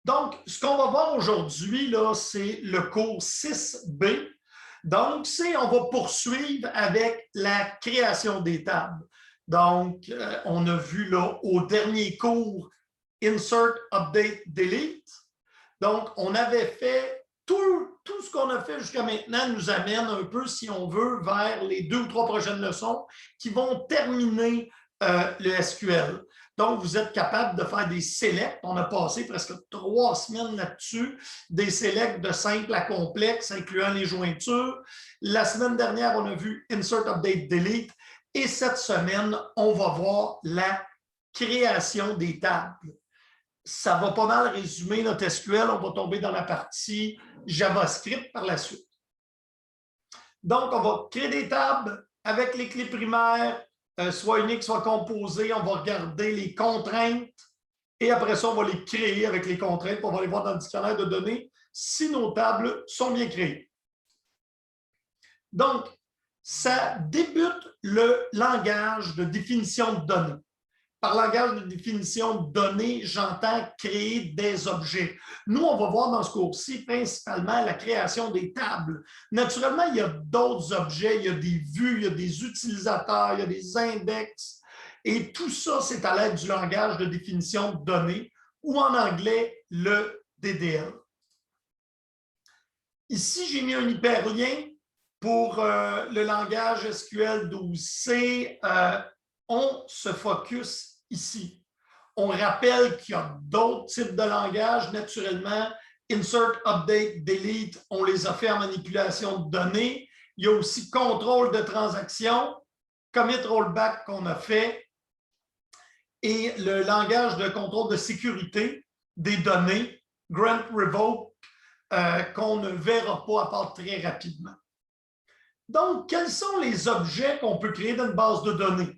Donc, ce qu'on va voir aujourd'hui, là, c'est le cours 6B. Donc, on va poursuivre avec la création des tables. Donc, on a vu là au dernier cours Insert, Update, Delete. Donc, on avait fait tout ce qu'on a fait jusqu'à maintenant nous amène un peu, si on veut, vers les 2 ou 3 prochaines leçons qui vont terminer le SQL. Donc, vous êtes capable de faire des selects. On a passé presque 3 semaines là-dessus, des selects de simple à complexe, incluant les jointures. La semaine dernière, on a vu Insert, Update, Delete. Et cette semaine, on va voir la création des tables. Ça va pas mal résumer notre SQL. On va tomber dans la partie JavaScript par la suite. Donc, on va créer des tables avec les clés primaires, soit uniques, soit composées. On va regarder les contraintes et après ça, on va les créer avec les contraintes. On va aller voir dans le dictionnaire de données si nos tables sont bien créées. Donc, ça débute le langage de définition de données. Par langage de définition de données, j'entends créer des objets. Nous, on va voir dans ce cours-ci principalement la création des tables. Naturellement, il y a d'autres objets, il y a des vues, il y a des utilisateurs, il y a des index. Et tout ça, c'est à l'aide du langage de définition de données, ou en anglais, le DDL. Ici, j'ai mis un hyperlien pour le langage SQL 12C. On se focus ici. On rappelle qu'il y a d'autres types de langages. Naturellement, Insert, Update, Delete, on les a fait en manipulation de données. Il y a aussi contrôle de transaction, Commit, Rollback qu'on a fait, et le langage de contrôle de sécurité des données, Grant, Revoke, qu'on ne verra pas à part très rapidement. Donc, quels sont les objets qu'on peut créer dans une base de données?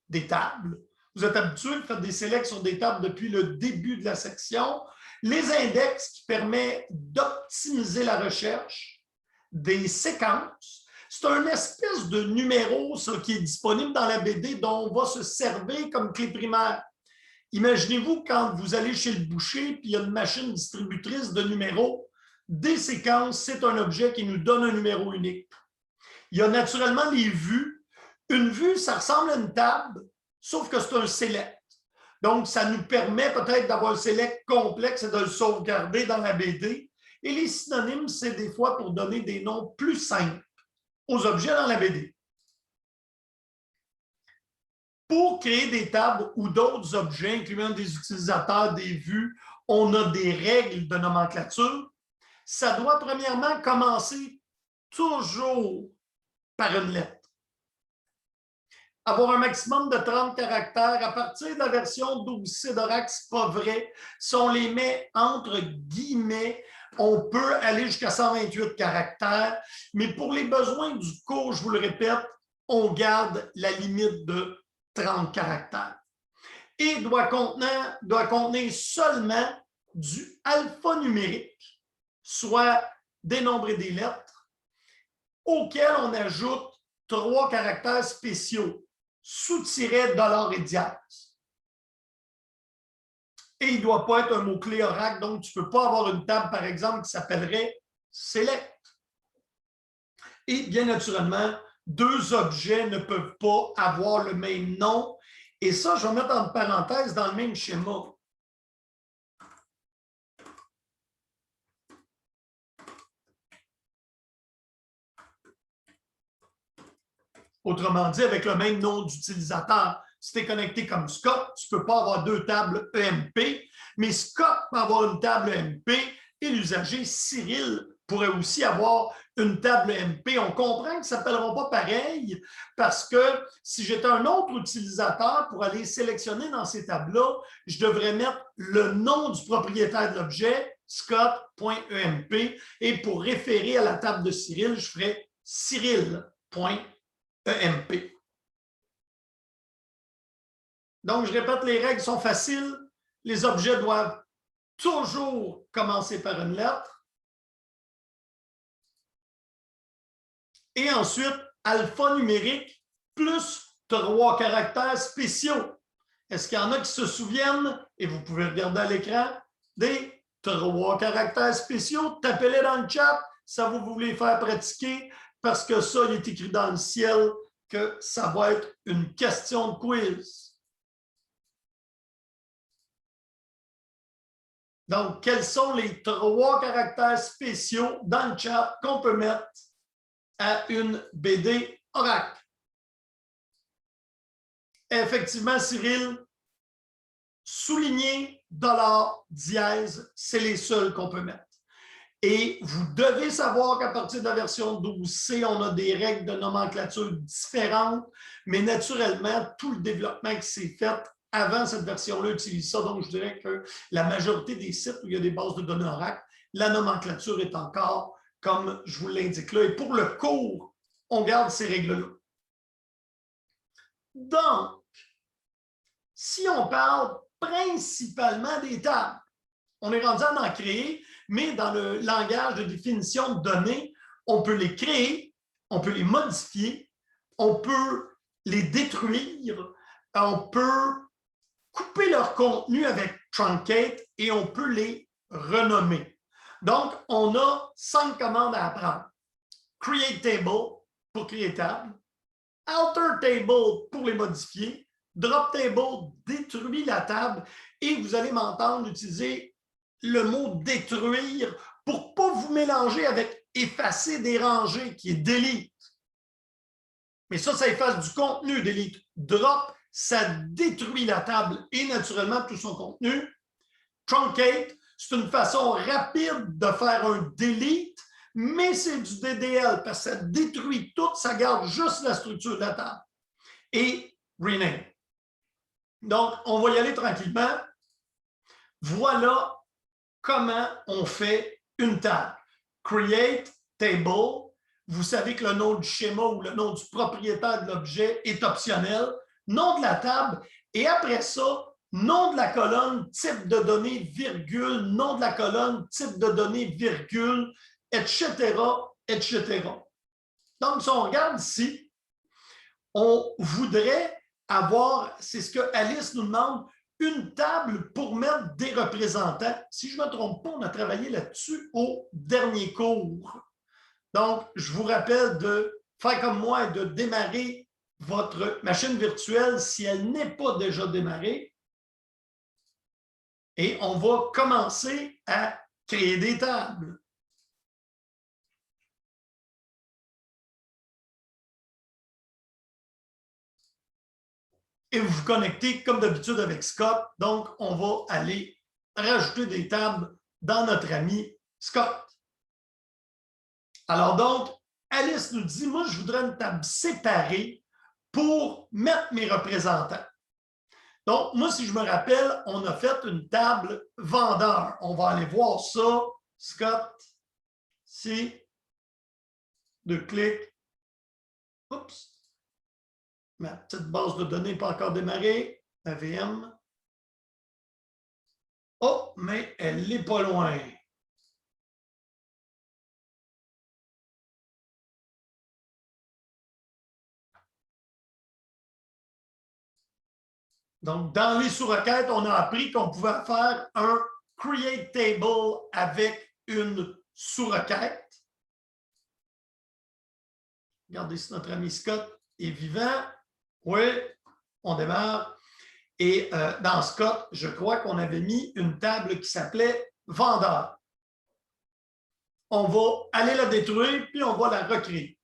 Des tables. Vous êtes habitué de faire des selects sur des tables depuis le début de la section. Les index qui permettent d'optimiser la recherche. Des séquences. C'est un espèce de numéro ça, qui est disponible dans la BD dont on va se servir comme clé primaire. Imaginez-vous quand vous allez chez le boucher puis il y a une machine distributrice de numéros. Des séquences, c'est un objet qui nous donne un numéro unique. Il y a naturellement les vues. Une vue, ça ressemble à une table, sauf que c'est un select. Donc, ça nous permet peut-être d'avoir un select complexe et de le sauvegarder dans la BD. Et les synonymes, c'est des fois pour donner des noms plus simples aux objets dans la BD. Pour créer des tables ou d'autres objets, incluant des utilisateurs, des vues, on a des règles de nomenclature. Ça doit premièrement commencer toujours par une lettre. Avoir un maximum de 30 caractères. À partir de la version 12C d'Oracle, ce n'est pas vrai. Si on les met entre guillemets, on peut aller jusqu'à 128 caractères. Mais pour les besoins du cours, je vous le répète, on garde la limite de 30 caractères. Et doit contenir seulement du alphanumérique, soit des nombres et des lettres, auxquels on ajoute 3 caractères spéciaux. Sous-tiret, dollar et dièse. Et il ne doit pas être un mot-clé Oracle, donc tu ne peux pas avoir une table, par exemple, qui s'appellerait Select. Et bien naturellement, 2 objets ne peuvent pas avoir le même nom. Et ça, je vais mettre entre parenthèses dans le même schéma. Autrement dit, avec le même nom d'utilisateur. Si tu es connecté comme Scott, tu ne peux pas avoir 2 tables EMP, mais Scott peut avoir une table EMP et l'usager Cyril pourrait aussi avoir une table EMP. On comprend qu'ils ne s'appelleront pas pareil parce que si j'étais un autre utilisateur pour aller sélectionner dans ces tables-là, je devrais mettre le nom du propriétaire de l'objet, scott.emp, et pour référer à la table de Cyril, je ferais cyril.emp. Donc, je répète, les règles sont faciles. Les objets doivent toujours commencer par une lettre. Et ensuite, alphanumérique plus 3 caractères spéciaux. Est-ce qu'il y en a qui se souviennent, et vous pouvez regarder à l'écran, des 3 caractères spéciaux, tapez-les dans le chat, ça vous les faire pratiquer, parce que ça, il est écrit dans le ciel que ça va être une question de quiz. Donc, quels sont les 3 caractères spéciaux dans le chat qu'on peut mettre à une BD oracle? Effectivement, Cyril, souligner $dièse, c'est les seuls qu'on peut mettre. Et vous devez savoir qu'à partir de la version 12C, on a des règles de nomenclature différentes, mais naturellement, tout le développement qui s'est fait avant cette version-là utilise ça. Donc, je dirais que la majorité des sites où il y a des bases de données Oracle, la nomenclature est encore comme je vous l'indique là. Et pour le cours, on garde ces règles-là. Donc, si on parle principalement des tables, on est rendu à en créer, mais dans le langage de définition de données, on peut les créer, on peut les modifier, on peut les détruire, on peut couper leur contenu avec truncate et on peut les renommer. Donc, on a 5 commandes à apprendre. Create table pour créer table, alter table pour les modifier, drop table détruit la table et vous allez m'entendre utiliser le mot détruire pour ne pas vous mélanger avec effacer des rangées qui est delete. Mais ça efface du contenu, delete. Drop, ça détruit la table et naturellement tout son contenu. Truncate, c'est une façon rapide de faire un delete, mais c'est du DDL parce que ça détruit tout, ça garde juste la structure de la table. Et rename. Donc, on va y aller tranquillement. Voilà comment on fait une table. Create table. Vous savez que le nom du schéma ou le nom du propriétaire de l'objet est optionnel. Nom de la table. Et après ça, nom de la colonne, type de données, virgule, nom de la colonne, type de données, virgule, etc., etc. Donc, si on regarde ici, on voudrait avoir, c'est ce que Alice nous demande, une table pour mettre des représentants. Si je ne me trompe pas, on a travaillé là-dessus au dernier cours. Donc, je vous rappelle de faire comme moi et de démarrer votre machine virtuelle si elle n'est pas déjà démarrée. Et on va commencer à créer des tables. Et vous vous connectez comme d'habitude avec Scott. Donc, on va aller rajouter des tables dans notre ami Scott. Alors donc, Alice nous dit, moi, je voudrais une table séparée pour mettre mes représentants. Donc, moi, si je me rappelle, on a fait une table vendeur. On va aller voir ça. Scott, ici, 2 clics. Oups. Ma petite base de données n'est pas encore démarrée. AVM. Oh, mais elle n'est pas loin. Donc, dans les sous-requêtes, on a appris qu'on pouvait faire un create table avec une sous-requête. Regardez si notre ami Scott est vivant. Oui, on démarre. Et dans Scott, je crois qu'on avait mis une table qui s'appelait vendeur. On va aller la détruire, puis on va la recréer.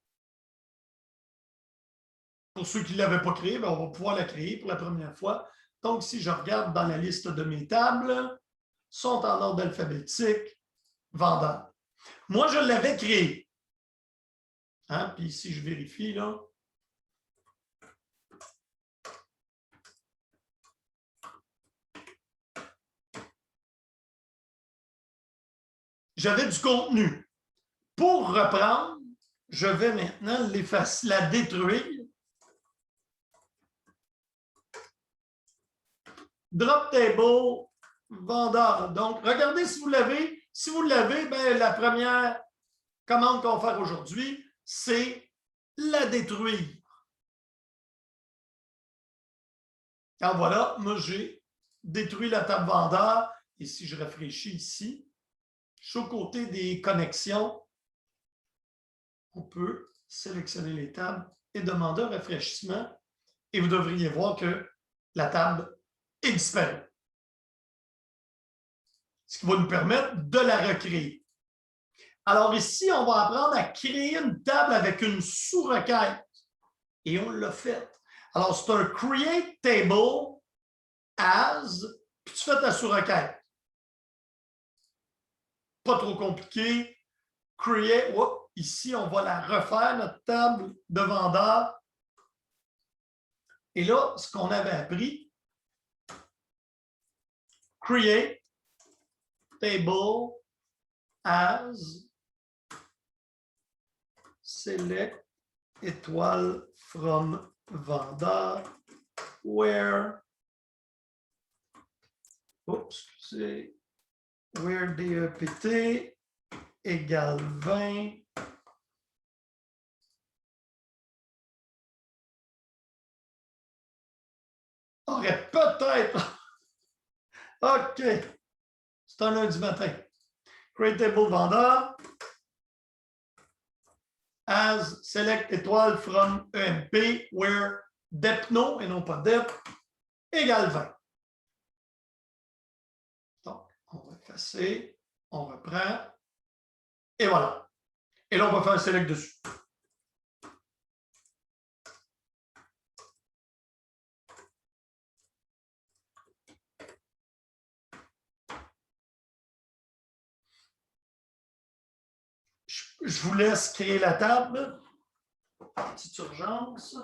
Pour ceux qui ne l'avaient pas créée, on va pouvoir la créer pour la première fois. Donc, si je regarde dans la liste de mes tables, sont en ordre alphabétique, vendeur. Moi, je l'avais créé. Hein? Puis si je vérifie, là, j'avais du contenu. Pour reprendre, je vais maintenant la détruire. Drop table, vendeur. Donc, regardez si vous l'avez. Si vous l'avez, ben, la première commande qu'on va faire aujourd'hui, c'est la détruire. Alors voilà, moi j'ai détruit la table vendeur. Et si je réfléchis ici, juste au côté des connexions, on peut sélectionner les tables et demander un rafraîchissement. Et vous devriez voir que la table est disparue. Ce qui va nous permettre de la recréer. Alors ici, on va apprendre à créer une table avec une sous-requête. Et on l'a fait. Alors, c'est un create table as, puis tu fais ta sous-requête. Pas trop compliqué. Create, oh, ici, on va la refaire, notre table de vendeur. Et là, ce qu'on avait appris, create table as select étoile from vendeur where where DEPT égale 20 aurait peut-être OK, c'est un lundi matin. Create table vendeur as select étoile from EMP where depno et non pas dep égale 20. Donc, on va effacer, on reprend et voilà. Et là, on va faire un select dessus. Je vous laisse créer la table. Petite urgence.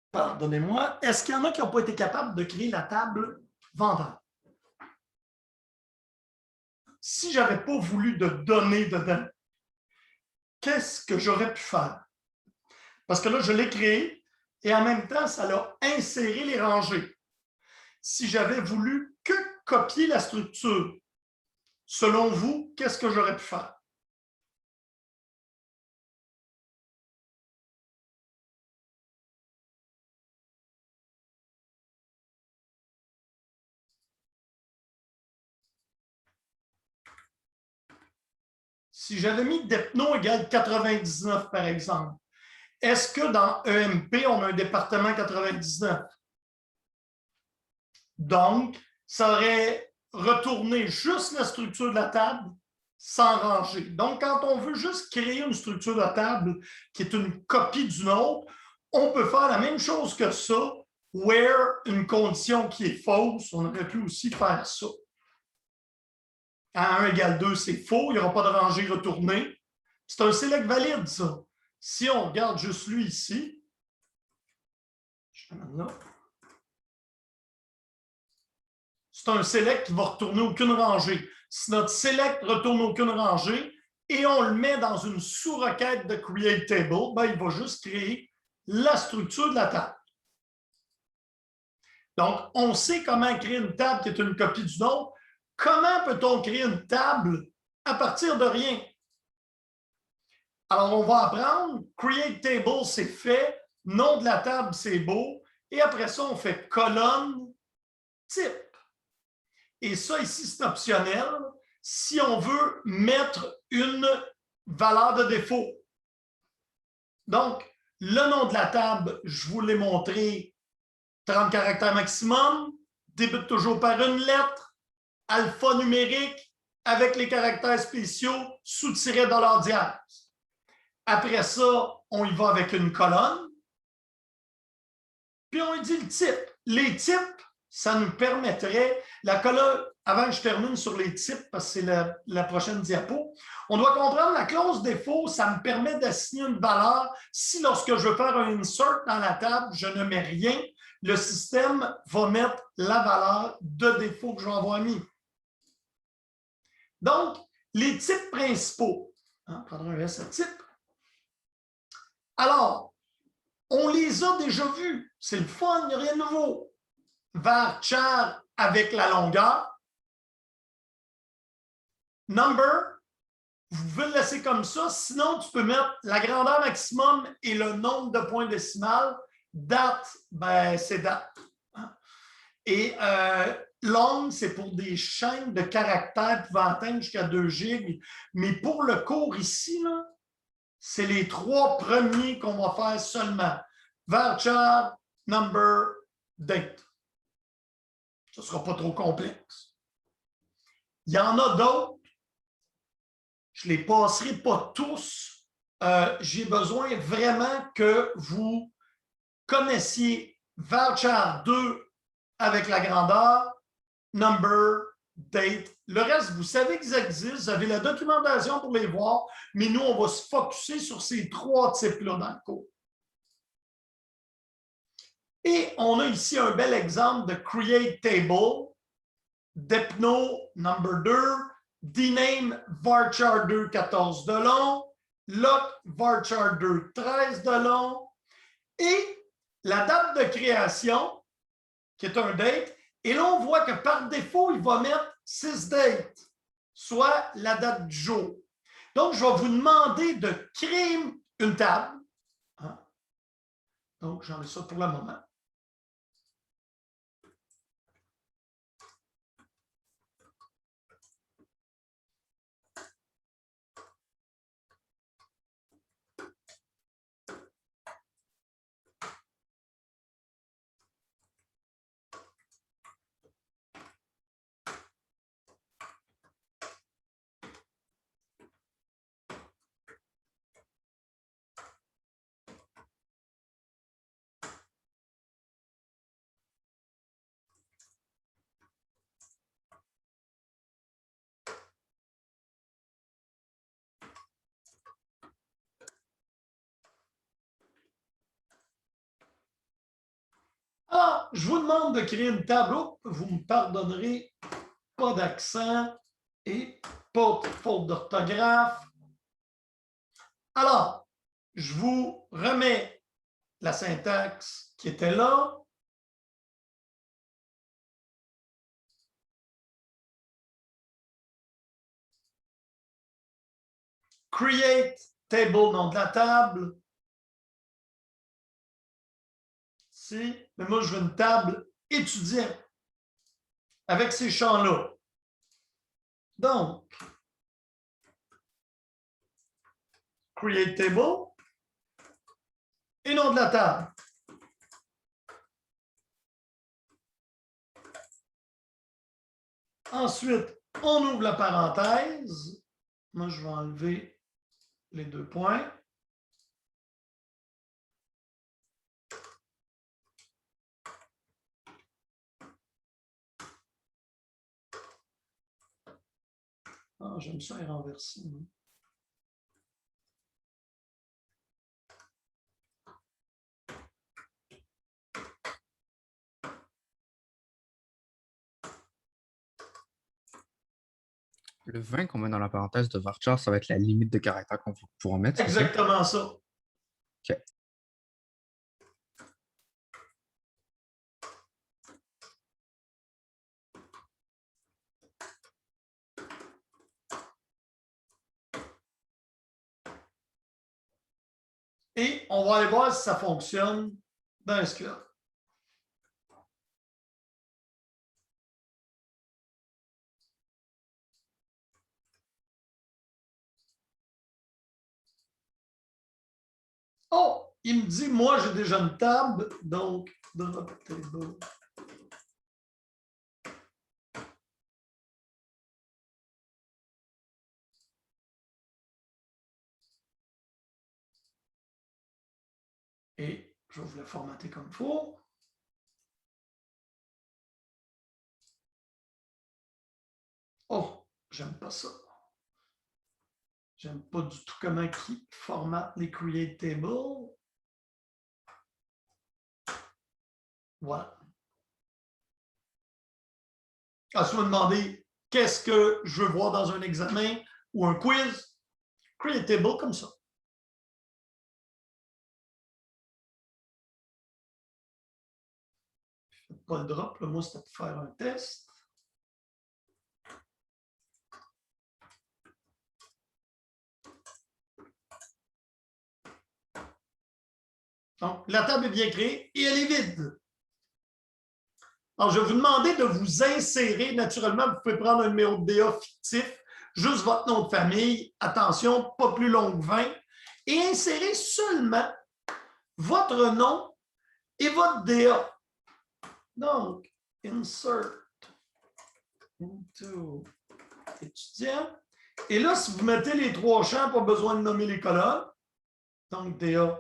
Pardonnez-moi. Est-ce qu'il y en a qui n'ont pas été capables de créer la table vendeur? Si je n'avais pas voulu de données dedans, qu'est-ce que j'aurais pu faire? Parce que là, je l'ai créé et en même temps, ça l'a inséré les rangées. Si j'avais voulu que copier la structure, selon vous, qu'est-ce que j'aurais pu faire? Si j'avais mis Depno égale 99, par exemple, est-ce que dans EMP, on a un département 99? Donc, ça aurait retourné juste la structure de la table sans ranger. Donc, quand on veut juste créer une structure de table qui est une copie d'une autre, on peut faire la même chose que ça, where une condition qui est fausse, on aurait pu aussi faire ça. À 1 égale 2, c'est faux, il n'y aura pas de rangée retournée. C'est un select valide, ça. Si on regarde juste lui ici, je l'amène là. C'est un select qui va retourner aucune rangée. Si notre select ne retourne aucune rangée et on le met dans une sous-requête de create table, ben, il va juste créer la structure de la table. Donc, on sait comment créer une table qui est une copie d'une autre. Comment peut-on créer une table à partir de rien? Alors, on va apprendre. Create table, c'est fait. Nom de la table, c'est beau. Et après ça, on fait colonne, type. Et ça, ici, c'est optionnel si on veut mettre une valeur de défaut. Donc, le nom de la table, je vous l'ai montré 30 caractères maximum, débute toujours par une lettre, alphanumérique, avec les caractères spéciaux, sous-tiret $dièse. Après ça, on y va avec une colonne, puis on y dit le type. Les types, ça nous permettrait, la colonne, avant que je termine sur les types, parce que c'est la prochaine diapo, on doit comprendre la clause défaut, ça me permet d'assigner une valeur. Si lorsque je veux faire un insert dans la table, je ne mets rien, le système va mettre la valeur de défaut que je vais avoir mis. Donc, les types principaux, prendre un S à type. Alors, on les a déjà vus. C'est le fun, il n'y a rien de nouveau. Varchar avec la longueur. Number, vous pouvez le laisser comme ça. Sinon, tu peux mettre la grandeur maximum et le nombre de points décimales. Date, ben, c'est date. Et long, c'est pour des chaînes de caractères pouvant atteindre jusqu'à 2 gigs. Mais pour le cours ici, c'est les 3 premiers qu'on va faire seulement. Varchar, number, date. Ce ne sera pas trop complexe. Il y en a d'autres. Je ne les passerai pas tous. J'ai besoin vraiment que vous connaissiez Varchar 2 avec la grandeur, number, date. Le reste, vous savez qu'ils existent, vous avez la documentation pour les voir, mais nous, on va se focusser sur ces 3 types-là dans le cours. Et on a ici un bel exemple de Create Table, Depno number 2, Dname Varchar 2, 14 de long, Lock Varchar 2, 13 de long, et la date de création, qui est un date, et là, on voit que par défaut, il va mettre 6 dates, soit la date du jour. Donc, je vais vous demander de créer une table. Donc, j'en ai ça pour le moment. Alors, je vous demande de créer une table. Vous me pardonnerez, pas d'accent et pas de faute d'orthographe. Alors, je vous remets la syntaxe qui était là. Create table, nom de la table. Ici, mais moi, je veux une table étudiant avec ces champs-là. Donc, create table et nom de la table. Ensuite, on ouvre la parenthèse. Moi, je vais enlever les 2 points. Ah, j'aime ça, est renversé. Le 20 qu'on met dans la parenthèse de Varchar, ça va être la limite de caractères qu'on va pouvoir mettre. Exactement ça. OK. Et on va aller voir si ça fonctionne dans SQL. Oh, il me dit, moi, j'ai déjà une table, donc drop table. Et je vais vous la formater comme il faut. Oh, j'aime pas ça. J'aime pas du tout comment ils formatent les create tables. Voilà. Ah, si vous me demandez qu'est-ce que je veux voir dans un examen ou un quiz, create table comme ça. Faites pas le drop, là, moi c'était pour faire un test. Donc, la table est bien créée et elle est vide. Alors, je vais vous demander de vous insérer. Naturellement, vous pouvez prendre un numéro de DA fictif, juste votre nom de famille. Attention, pas plus long que 20. Et insérer seulement votre nom et votre DA. Donc, insert into étudiant. Et là, si vous mettez les 3 champs, pas besoin de nommer les colonnes. Donc, DA.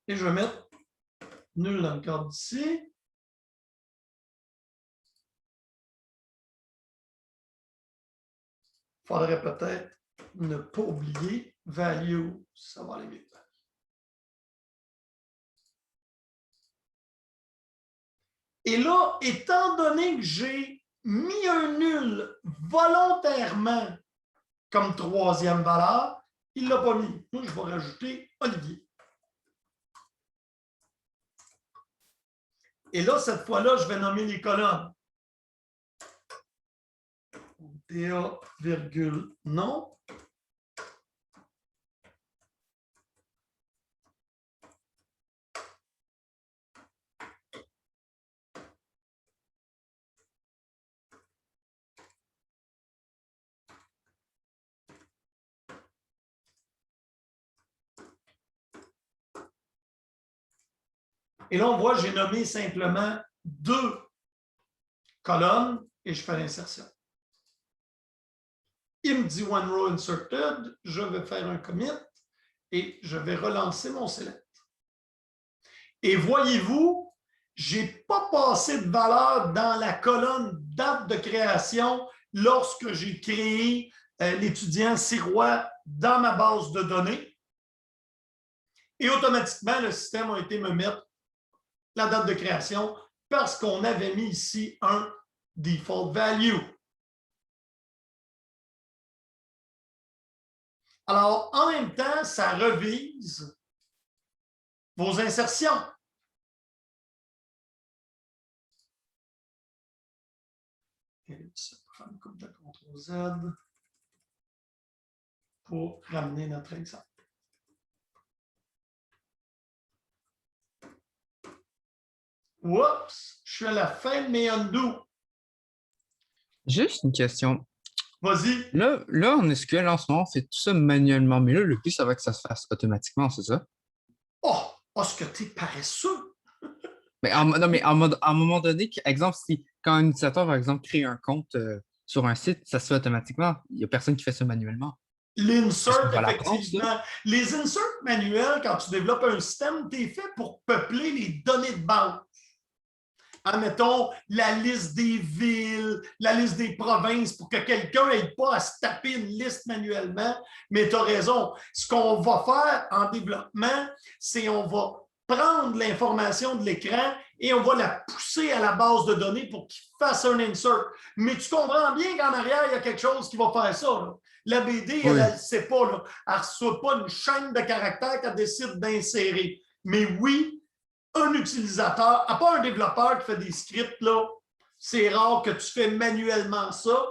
Et je vais mettre nul dans le cadre d'ici. Il faudrait peut-être ne pas oublier value. Ça va aller vite. Et là, étant donné que j'ai mis un nul volontairement comme 3e valeur, il ne l'a pas mis. Moi, je vais rajouter Olivier. Et là, cette fois-là, je vais nommer les colonnes. DA, virgule, non. Et là, on voit, j'ai nommé simplement 2 colonnes et je fais l'insertion. Il me dit One row inserted, je vais faire un commit et je vais relancer mon select. Et voyez-vous, je n'ai pas passé de valeur dans la colonne date de création lorsque j'ai créé l'étudiant Sirois dans ma base de données. Et automatiquement, le système a été me mettre la date de création parce qu'on avait mis ici un default value. Alors, en même temps, ça revise vos insertions. Et ça peut faire une coupe de CTRL-Z pour ramener notre exemple. Oups, je suis à la fin de mes undo. Juste une question. Vas-y. Là, en SQL, en ce moment, on fait tout ça manuellement, mais là, le but, ça va que ça se fasse automatiquement, c'est ça? Oh, est-ce que tu es paresseux? Mais non, mais à un moment donné, exemple, si quand un utilisateur, par exemple, crée un compte sur un site, ça se fait automatiquement. Il n'y a personne qui fait ça manuellement. Est-ce qu'on L'insert, va l'apprendre, ça? effectivement. Les inserts manuels, quand tu développes un système, tu es fait pour peupler les données de base. Admettons, la liste des villes, la liste des provinces, pour que quelqu'un n'ait pas à se taper une liste manuellement. Mais tu as raison. Ce qu'on va faire en développement, c'est on va prendre l'information de l'écran et on va la pousser à la base de données pour qu'il fasse un insert. Mais tu comprends bien qu'en arrière, il y a quelque chose qui va faire ça. Là. La BD, elle ne sait pas. Là. Elle ne reçoit pas une chaîne de caractères qu'elle décide d'insérer. Mais oui, un utilisateur, à part un développeur qui fait des scripts, là, c'est rare que tu fais manuellement ça.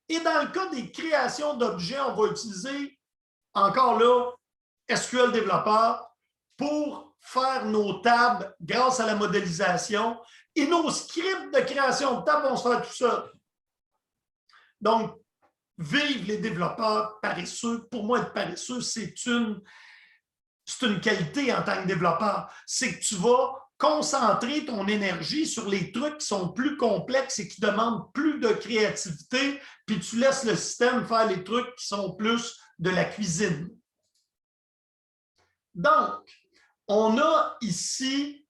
Et dans le cas des créations d'objets, on va utiliser encore là SQL développeur pour faire nos tables grâce à la modélisation et nos scripts de création de tables vont se faire tout seuls. Donc, vive les développeurs paresseux. Pour moi, être paresseux, c'est une qualité en tant que développeur. C'est que tu vas concentrer ton énergie sur les trucs qui sont plus complexes et qui demandent plus de créativité, puis tu laisses le système faire les trucs qui sont plus de la cuisine. Donc, on a ici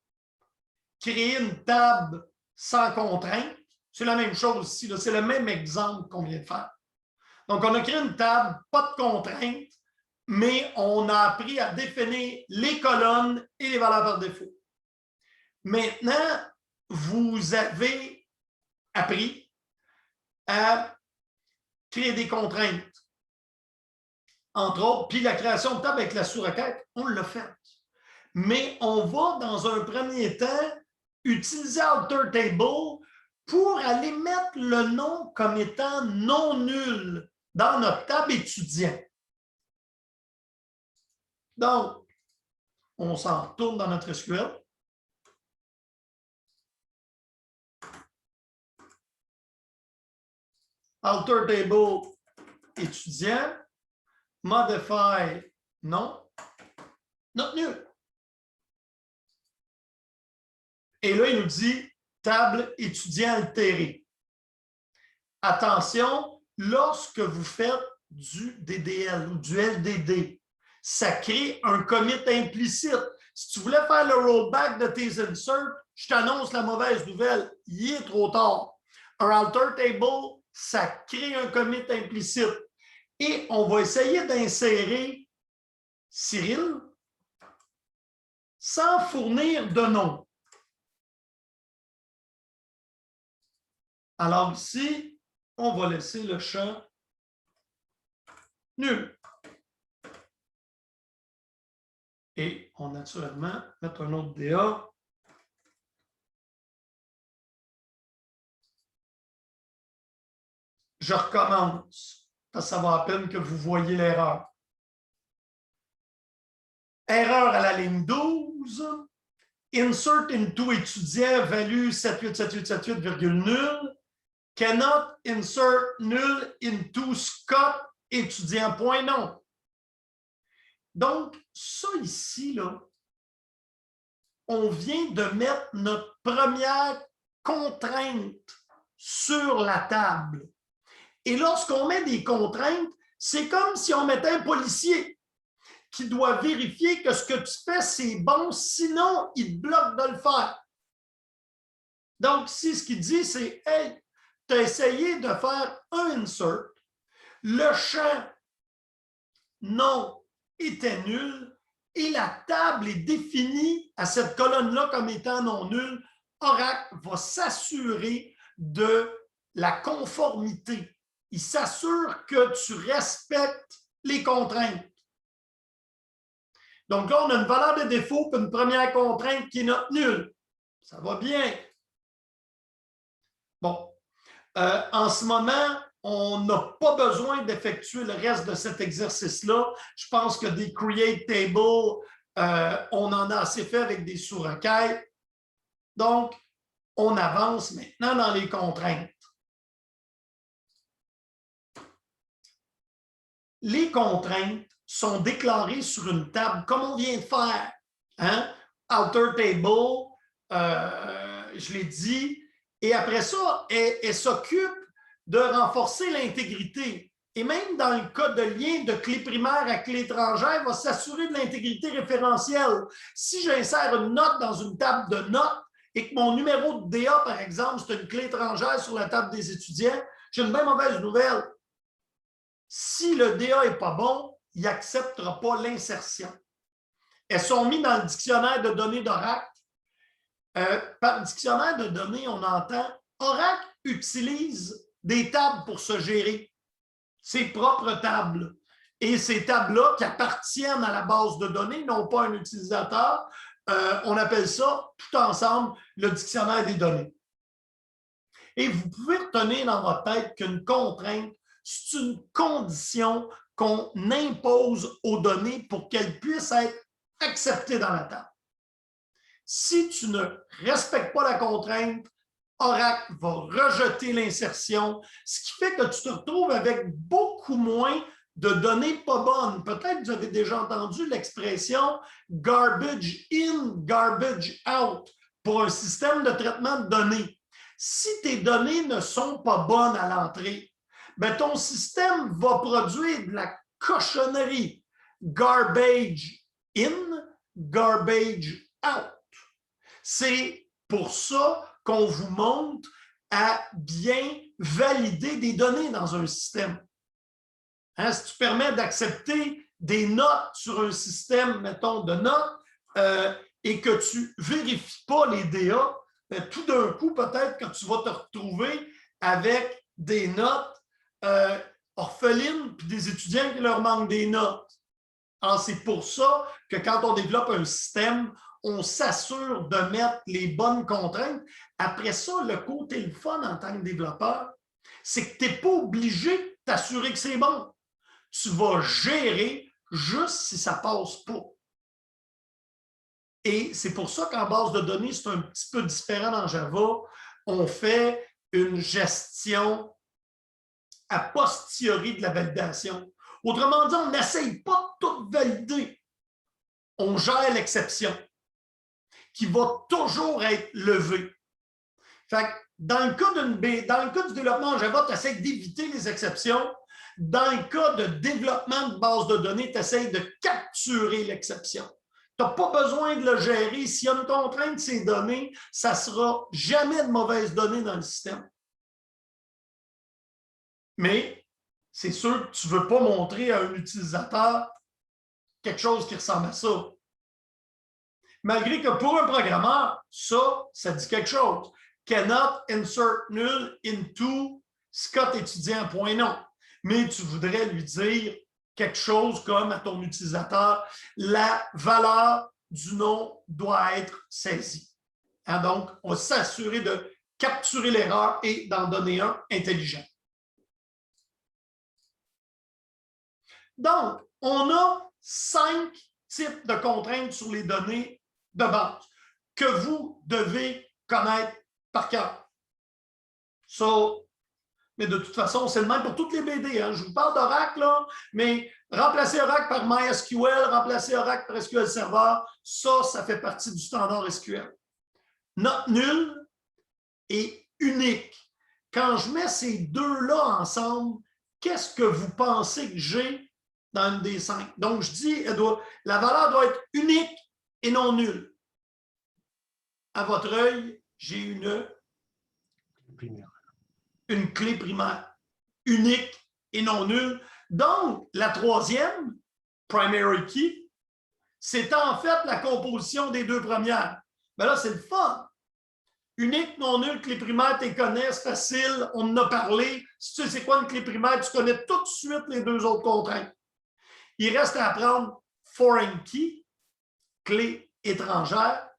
créé une table sans contrainte. C'est la même chose ici, c'est le même exemple qu'on vient de faire. Donc, on a créé une table, pas de contrainte, mais on a appris à définir les colonnes et les valeurs par défaut. Maintenant, vous avez appris à créer des contraintes, entre autres, puis la création de table avec la sous-requête, on l'a fait. Mais on va, dans un premier temps, utiliser Alter Table pour aller mettre le nom comme étant non nul dans notre table étudiant. Donc, on s'en retourne dans notre SQL. Alter Table étudiant, modify non, not nul. Et là, il nous dit table étudiant altéré. Attention, lorsque vous faites du DDL ou du LDD, ça crée un commit implicite. Si tu voulais faire le rollback de tes inserts, je t'annonce la mauvaise nouvelle, il est trop tard. Un alter table, ça crée un commit implicite. Et on va essayer d'insérer Cyril sans fournir de nom. Alors ici, on va laisser le champ nul. Et on va naturellement mettre un autre DA. Je recommence. Ça va à peine que vous voyez l'erreur. Erreur à la ligne 12. Insert into étudiant value 787878,nul. Cannot insert nul into Scott étudiant point non. Donc, ça ici, là, on vient de mettre notre première contrainte sur la table. Et lorsqu'on met des contraintes, c'est comme si on mettait un policier qui doit vérifier que ce que tu fais, c'est bon, sinon, il te bloque de le faire. Donc, ici, ce qu'il dit, c'est « Hey, tu as essayé de faire un insert, le champ non était nul et la table est définie à cette colonne-là comme étant non nulle. Oracle va s'assurer de la conformité. Il s'assure que tu respectes les contraintes. Donc là, on a une valeur de défaut pour une première contrainte qui est not nulle. Ça va bien. Bon. En ce moment, on n'a pas besoin d'effectuer le reste de cet exercice-là. Je pense que des create tables, on en a assez fait avec des sous-requêtes. Donc, on avance maintenant dans les contraintes. Les contraintes sont déclarées sur une table comme on vient de faire. Hein? Alter table, je l'ai dit. Et après ça, elle s'occupe de renforcer l'intégrité. Et même dans le cas de lien de clé primaire à clé étrangère, elle va s'assurer de l'intégrité référentielle. Si j'insère une note dans une table de notes et que mon numéro de DA, par exemple, c'est une clé étrangère sur la table des étudiants, j'ai une bien mauvaise nouvelle. Si le DA n'est pas bon, il n'acceptera pas l'insertion. Elles sont mises dans le dictionnaire de données d'Oracle. Par dictionnaire de données, on entend Oracle utilise des tables pour se gérer, ses propres tables. Et ces tables-là qui appartiennent à la base de données, non pas un utilisateur, on appelle ça tout ensemble le dictionnaire des données. Et vous pouvez retenir dans votre tête qu'une contrainte, c'est une condition qu'on impose aux données pour qu'elles puissent être acceptées dans la table. Si tu ne respectes pas la contrainte, Oracle va rejeter l'insertion, ce qui fait que tu te retrouves avec beaucoup moins de données pas bonnes. Peut-être que vous avez déjà entendu l'expression « garbage in, garbage out » pour un système de traitement de données. Si tes données ne sont pas bonnes à l'entrée, ben ton système va produire de la cochonnerie. Garbage in, garbage out. C'est pour ça qu'on vous montre à bien valider des données dans un système. Hein, si tu permets d'accepter des notes sur un système, mettons, de notes, et que tu ne vérifies pas les DA, ben, tout d'un coup, peut-être que tu vas te retrouver avec des notes orphelines puis des étudiants qui leur manquent des notes. Alors, c'est pour ça que quand on développe un système, on s'assure de mettre les bonnes contraintes. Après ça, le côté le fun en tant que développeur, c'est que tu n'es pas obligé de t'assurer que c'est bon. Tu vas gérer juste si ça ne passe pas. Et c'est pour ça qu'en base de données, c'est un petit peu différent dans Java. On fait une gestion a posteriori de la validation. Autrement dit, on n'essaye pas de tout valider. On gère l'exception qui va toujours être levée. Fait que dans le cas du développement en Java, tu essaies d'éviter les exceptions. Dans le cas de développement de base de données, tu essaies de capturer l'exception. Tu n'as pas besoin de le gérer. S'il y a une contrainte de ces données, ça ne sera jamais de mauvaises données dans le système. Mais c'est sûr que tu ne veux pas montrer à un utilisateur quelque chose qui ressemble à ça. Malgré que pour un programmeur, ça dit quelque chose. Cannot insert null into Scott étudiant, point non. Mais tu voudrais lui dire quelque chose comme à ton utilisateur, la valeur du nom doit être saisie. Hein, donc, on va s'assurer de capturer l'erreur et d'en donner un intelligent. Donc, on a 5 types de contraintes sur les données de base que vous devez connaître par cœur. Mais de toute façon, c'est le même pour toutes les BD. Hein. Je vous parle d'Oracle, mais remplacer Oracle par MySQL, remplacer Oracle par SQL Server, ça fait partie du standard SQL. Note nulle et unique. Quand je mets ces deux-là ensemble, qu'est-ce que vous pensez que j'ai dans une des 5? Donc, je dis, la valeur doit être unique et non nulle. À votre œil, j'ai une clé primaire, unique et non nulle. Donc, la troisième, primary key, c'est en fait la composition des deux premières. Mais là, c'est le fun. Unique, non nulle, clé primaire, tu les connais, c'est facile, on en a parlé. Si tu sais c'est quoi une clé primaire, tu connais tout de suite les deux autres contraintes. Il reste à apprendre foreign key, clé étrangère.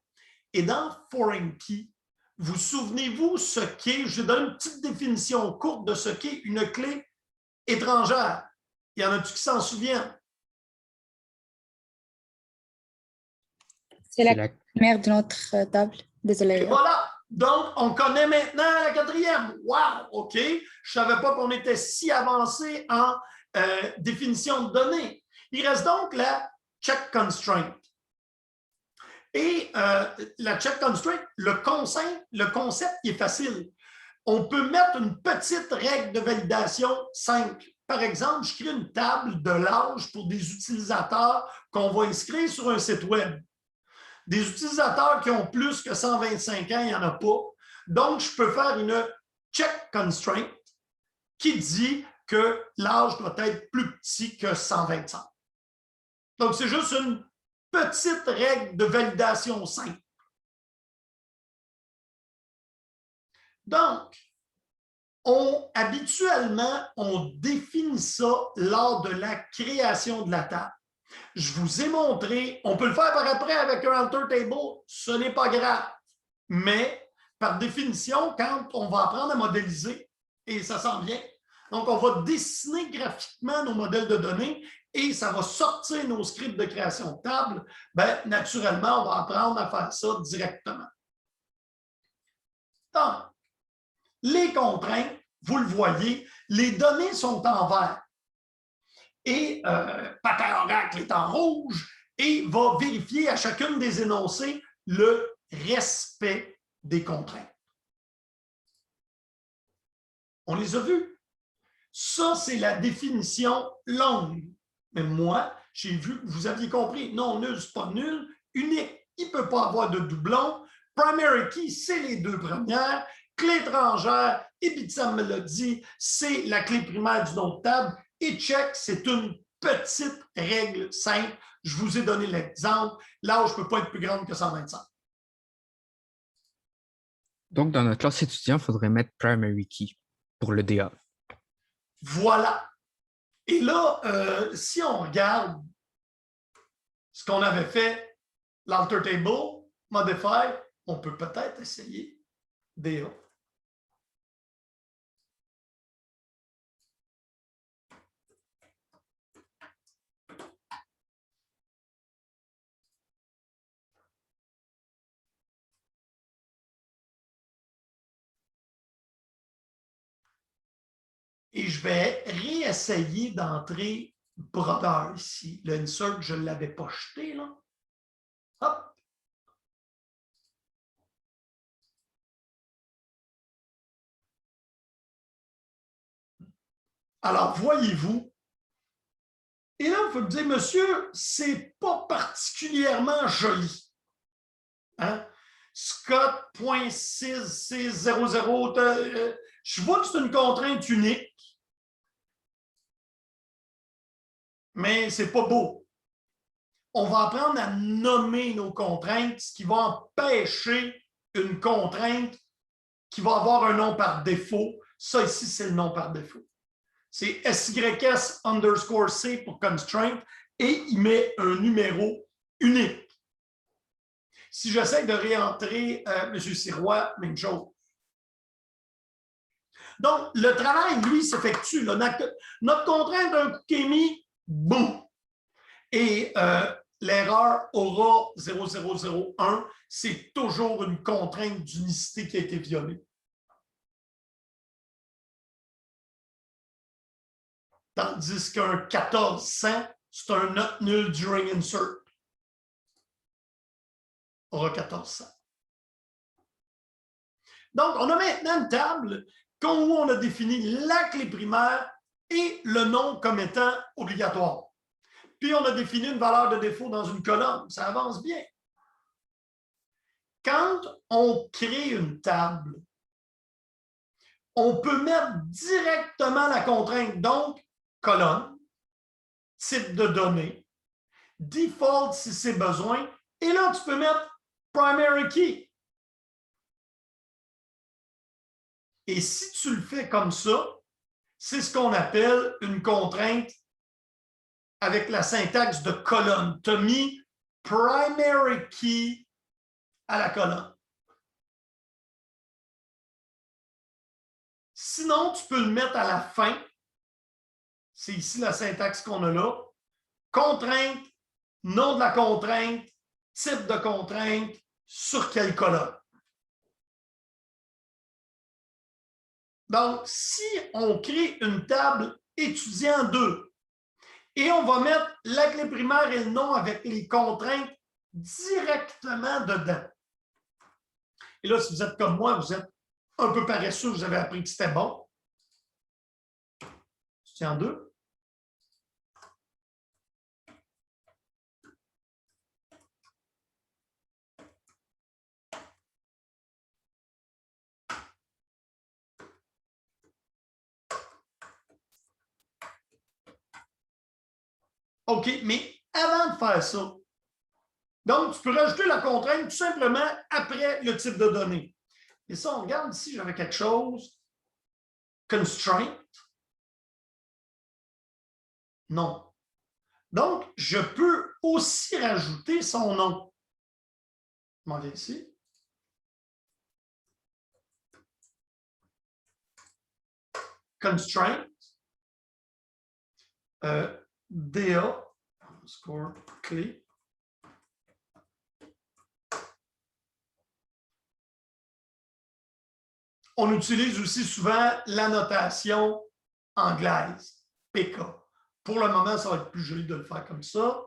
Et dans foreign key, vous souvenez-vous ce qu'est, je donne une petite définition courte de ce qu'est une clé étrangère. Il y en a-tu qui s'en souviennent? C'est la première de notre table. Désolé. Et voilà. Donc, on connaît maintenant la quatrième. Wow! OK. Je ne savais pas qu'on était si avancé en définition de données. Il reste donc la check constraint. Et la check constraint, le concept qui est facile. On peut mettre une petite règle de validation simple. Par exemple, je crée une table de l'âge pour des utilisateurs qu'on va inscrire sur un site web. Des utilisateurs qui ont plus que 125 ans, il n'y en a pas. Donc, je peux faire une check constraint qui dit que l'âge doit être plus petit que 125. Donc, c'est juste une petite règle de validation simple. Donc, habituellement, on définit ça lors de la création de la table. Je vous ai montré, on peut le faire par après avec un alter table, ce n'est pas grave. Mais, par définition, quand on va apprendre à modéliser, et ça s'en vient, donc on va dessiner graphiquement nos modèles de données et ça va sortir nos scripts de création de table, bien, naturellement, on va apprendre à faire ça directement. Donc, les contraintes, vous le voyez, les données sont en vert et Papa Oracle est en rouge et va vérifier à chacune des énoncés le respect des contraintes. On les a vus. Ça, c'est la définition longue. Mais moi, j'ai vu que vous aviez compris. Non nul, c'est pas nul. Unique, il ne peut pas avoir de doublon. Primary key, c'est les deux premières. Clé étrangère, Epitome me l'a dit, c'est la clé primaire du nom de table. Et check, c'est une petite règle simple. Je vous ai donné l'exemple. L'âge ne peut pas être plus grande que 125. Donc, dans notre classe étudiant, il faudrait mettre primary key pour le DA. Voilà. Et là, si on regarde ce qu'on avait fait, l'alter table, modify, on peut peut-être essayer DA. Et je vais réessayer d'entrer brodeur ici. Le insert, je ne l'avais pas jeté, là. Hop. Alors, voyez-vous, et là, il faut me dire, monsieur, c'est pas particulièrement joli. Hein? Scott.6600, je vois que c'est une contrainte unique, mais c'est pas beau. On va apprendre à nommer nos contraintes, ce qui va empêcher une contrainte qui va avoir un nom par défaut. Ça ici, c'est le nom par défaut. C'est SYS underscore C pour constraint et il met un numéro unique. Si j'essaie de réentrer M. Sirois, même chose. Donc, le travail, lui, s'effectue. Notre contrainte d'un coup qui est mis, boum! Et l'erreur aura 0001, c'est toujours une contrainte d'unicité qui a été violée. Tandis qu'un 1400, c'est un not null during insert. Aura 1400. Donc, on a maintenant une table où on a défini la clé primaire et le nom comme étant obligatoire. Puis, on a défini une valeur de défaut dans une colonne. Ça avance bien. Quand on crée une table, on peut mettre directement la contrainte, donc colonne, type de données, default si c'est besoin, et là, tu peux mettre primary key. Et si tu le fais comme ça, c'est ce qu'on appelle une contrainte avec la syntaxe de colonne. Tu as mis primary key à la colonne. Sinon, tu peux le mettre à la fin. C'est ici la syntaxe qu'on a là. Contrainte, nom de la contrainte, type de contrainte, sur quelle colonne. Donc, si on crée une table étudiant 2 et on va mettre la clé primaire et le nom avec les contraintes directement dedans. Et là, si vous êtes comme moi, vous êtes un peu paresseux, vous avez appris que c'était bon. Étudiant 2. OK, mais avant de faire ça, donc tu peux rajouter la contrainte tout simplement après le type de données. Et ça, on regarde ici, j'avais quelque chose. Constraint. Non. Donc, je peux aussi rajouter son nom. Je m'en viens ici. Constraint. DA, score clé. On utilise aussi souvent la notation anglaise, PK. Pour le moment, ça va être plus joli de le faire comme ça.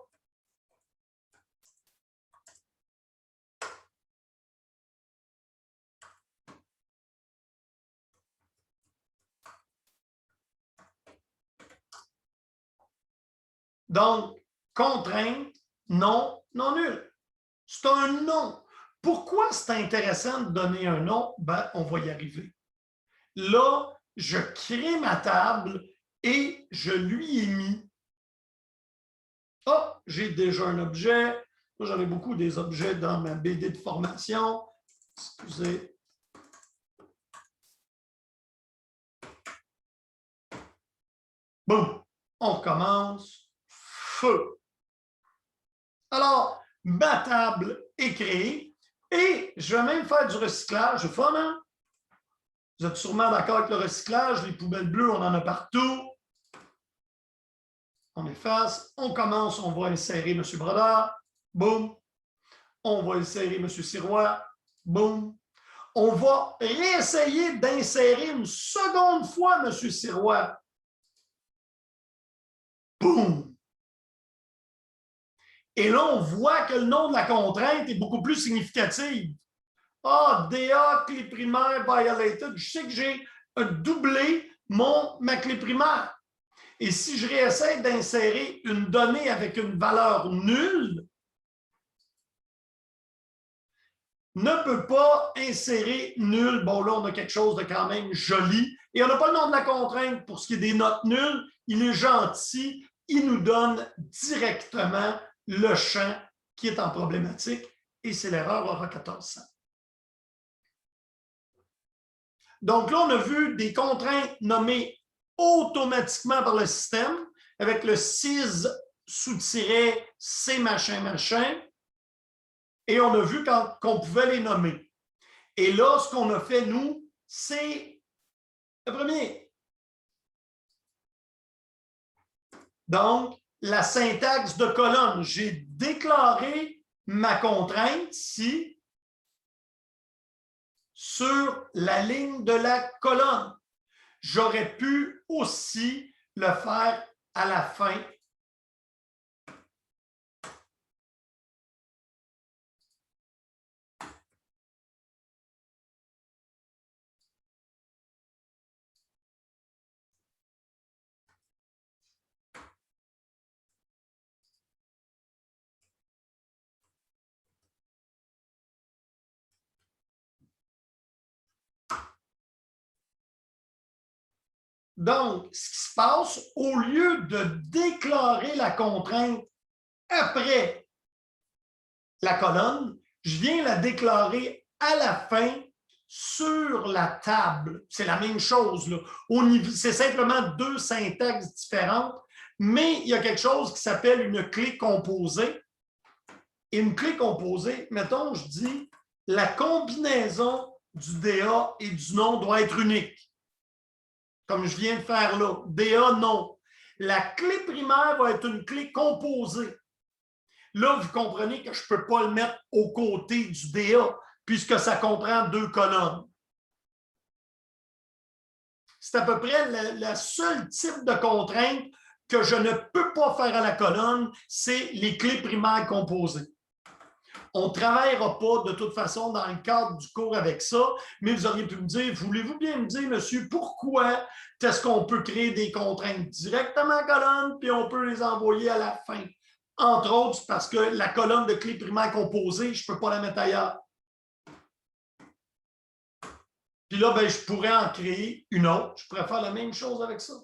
Donc, contrainte, non, non nulle. C'est un nom. Pourquoi c'est intéressant de donner un nom? Ben, on va y arriver. Là, je crée ma table et je lui ai mis. Ah, j'ai déjà un objet. Moi, j'en ai beaucoup des objets dans ma BD de formation. Excusez. Boum, on recommence. Feu. Alors, ma table est créée et je vais même faire du recyclage. C'est fun, hein? Vous êtes sûrement d'accord avec le recyclage. Les poubelles bleues, on en a partout. On efface. On commence, on va insérer M. Brodeur. Boum. On va insérer M. Sirois. Boum. On va réessayer d'insérer une seconde fois M. Sirois. Boum. Et là, on voit que le nom de la contrainte est beaucoup plus significatif. Ah, DA, clé primaire violated. Je sais que j'ai doublé ma clé primaire. Et si je réessaie d'insérer une donnée avec une valeur nulle, ne peut pas insérer nul. Bon, là, on a quelque chose de quand même joli. Et on n'a pas le nom de la contrainte pour ce qui est des notes nulles. Il est gentil. Il nous donne directement le champ qui est en problématique. Et c'est l'erreur aura 1400. Donc là, on a vu des contraintes nommées automatiquement par le système avec le sys sous-tiret C machin machin. Et on a vu qu'on pouvait les nommer. Et là, ce qu'on a fait, nous, c'est le premier. Donc, la syntaxe de colonne. J'ai déclaré ma contrainte ici sur la ligne de la colonne. J'aurais pu aussi le faire à la fin. Donc, ce qui se passe, au lieu de déclarer la contrainte après la colonne, je viens la déclarer à la fin sur la table. C'est la même chose. C'est simplement deux syntaxes différentes, mais il y a quelque chose qui s'appelle une clé composée. Et une clé composée, mettons, je dis la combinaison du DA et du nom doit être unique. Comme je viens de faire là. DA, non. La clé primaire va être une clé composée. Là, vous comprenez que je ne peux pas le mettre aux côtés du DA puisque ça comprend deux colonnes. C'est à peu près le seul type de contrainte que je ne peux pas faire à la colonne, c'est les clés primaires composées. On ne travaillera pas de toute façon dans le cadre du cours avec ça, mais vous auriez pu me dire, voulez-vous bien me dire, monsieur, pourquoi est-ce qu'on peut créer des contraintes directement à la colonne puis on peut les envoyer à la fin? Entre autres, parce que la colonne de clés primaires composées, je ne peux pas la mettre ailleurs. Puis là, ben, je pourrais en créer une autre. Je pourrais faire la même chose avec ça.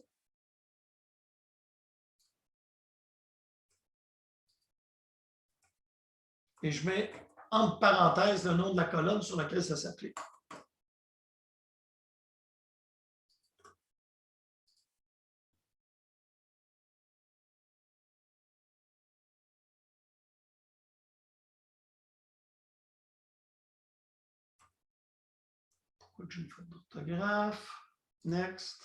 Et je mets entre parenthèses le nom de la colonne sur laquelle ça s'applique. Pourquoi j'ai une faute d'orthographe? Next.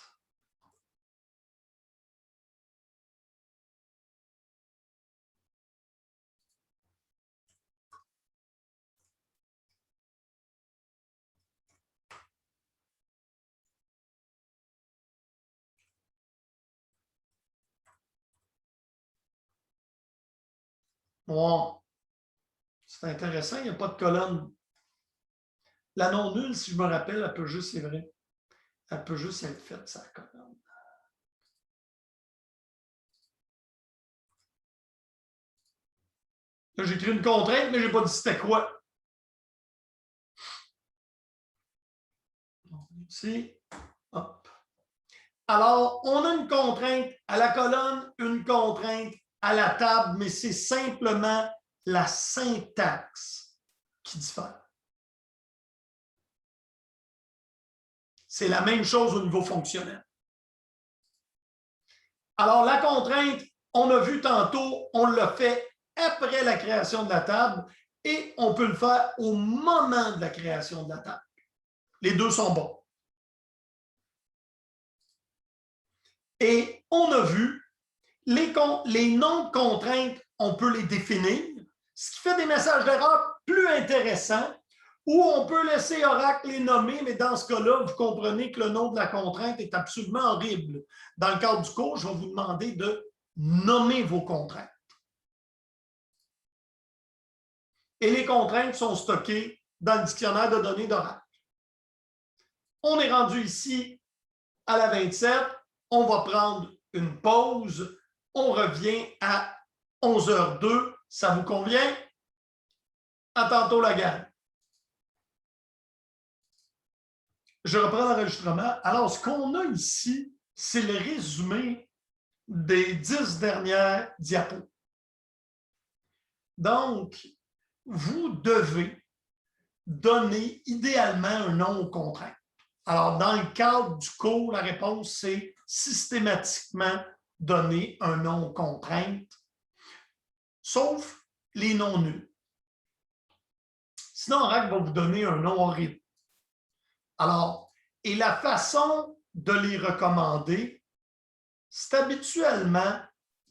Wow. C'est intéressant, il n'y a pas de colonne. La non nulle, si je me rappelle, elle peut juste, c'est vrai, elle peut juste être faite, sa colonne. Là, j'ai écrit une contrainte, mais je n'ai pas dit c'était quoi. Ici, hop. Alors, on a une contrainte à la colonne, une contrainte à la table, mais c'est simplement la syntaxe qui diffère. C'est la même chose au niveau fonctionnel. Alors, la contrainte, on a vu tantôt, on l'a fait après la création de la table et on peut le faire au moment de la création de la table. Les deux sont bons. Et on a vu, les noms de contraintes, on peut les définir, ce qui fait des messages d'erreur plus intéressants, ou on peut laisser Oracle les nommer, mais dans ce cas-là, vous comprenez que le nom de la contrainte est absolument horrible. Dans le cadre du cours, je vais vous demander de nommer vos contraintes. Et les contraintes sont stockées dans le dictionnaire de données d'Oracle. On est rendu ici à la 27. On va prendre une pause. On revient à 11h02. Ça vous convient? À tantôt, la gang. Je reprends l'enregistrement. Alors, ce qu'on a ici, c'est le résumé des 10 dernières diapos. Donc, vous devez donner idéalement un nom aux contraintes. Alors, dans le cadre du cours, la réponse, c'est systématiquement donner un nom aux contraintes, sauf les noms nuls. Sinon, Oracle va vous donner un nom horrible. Alors, et la façon de les recommander, c'est habituellement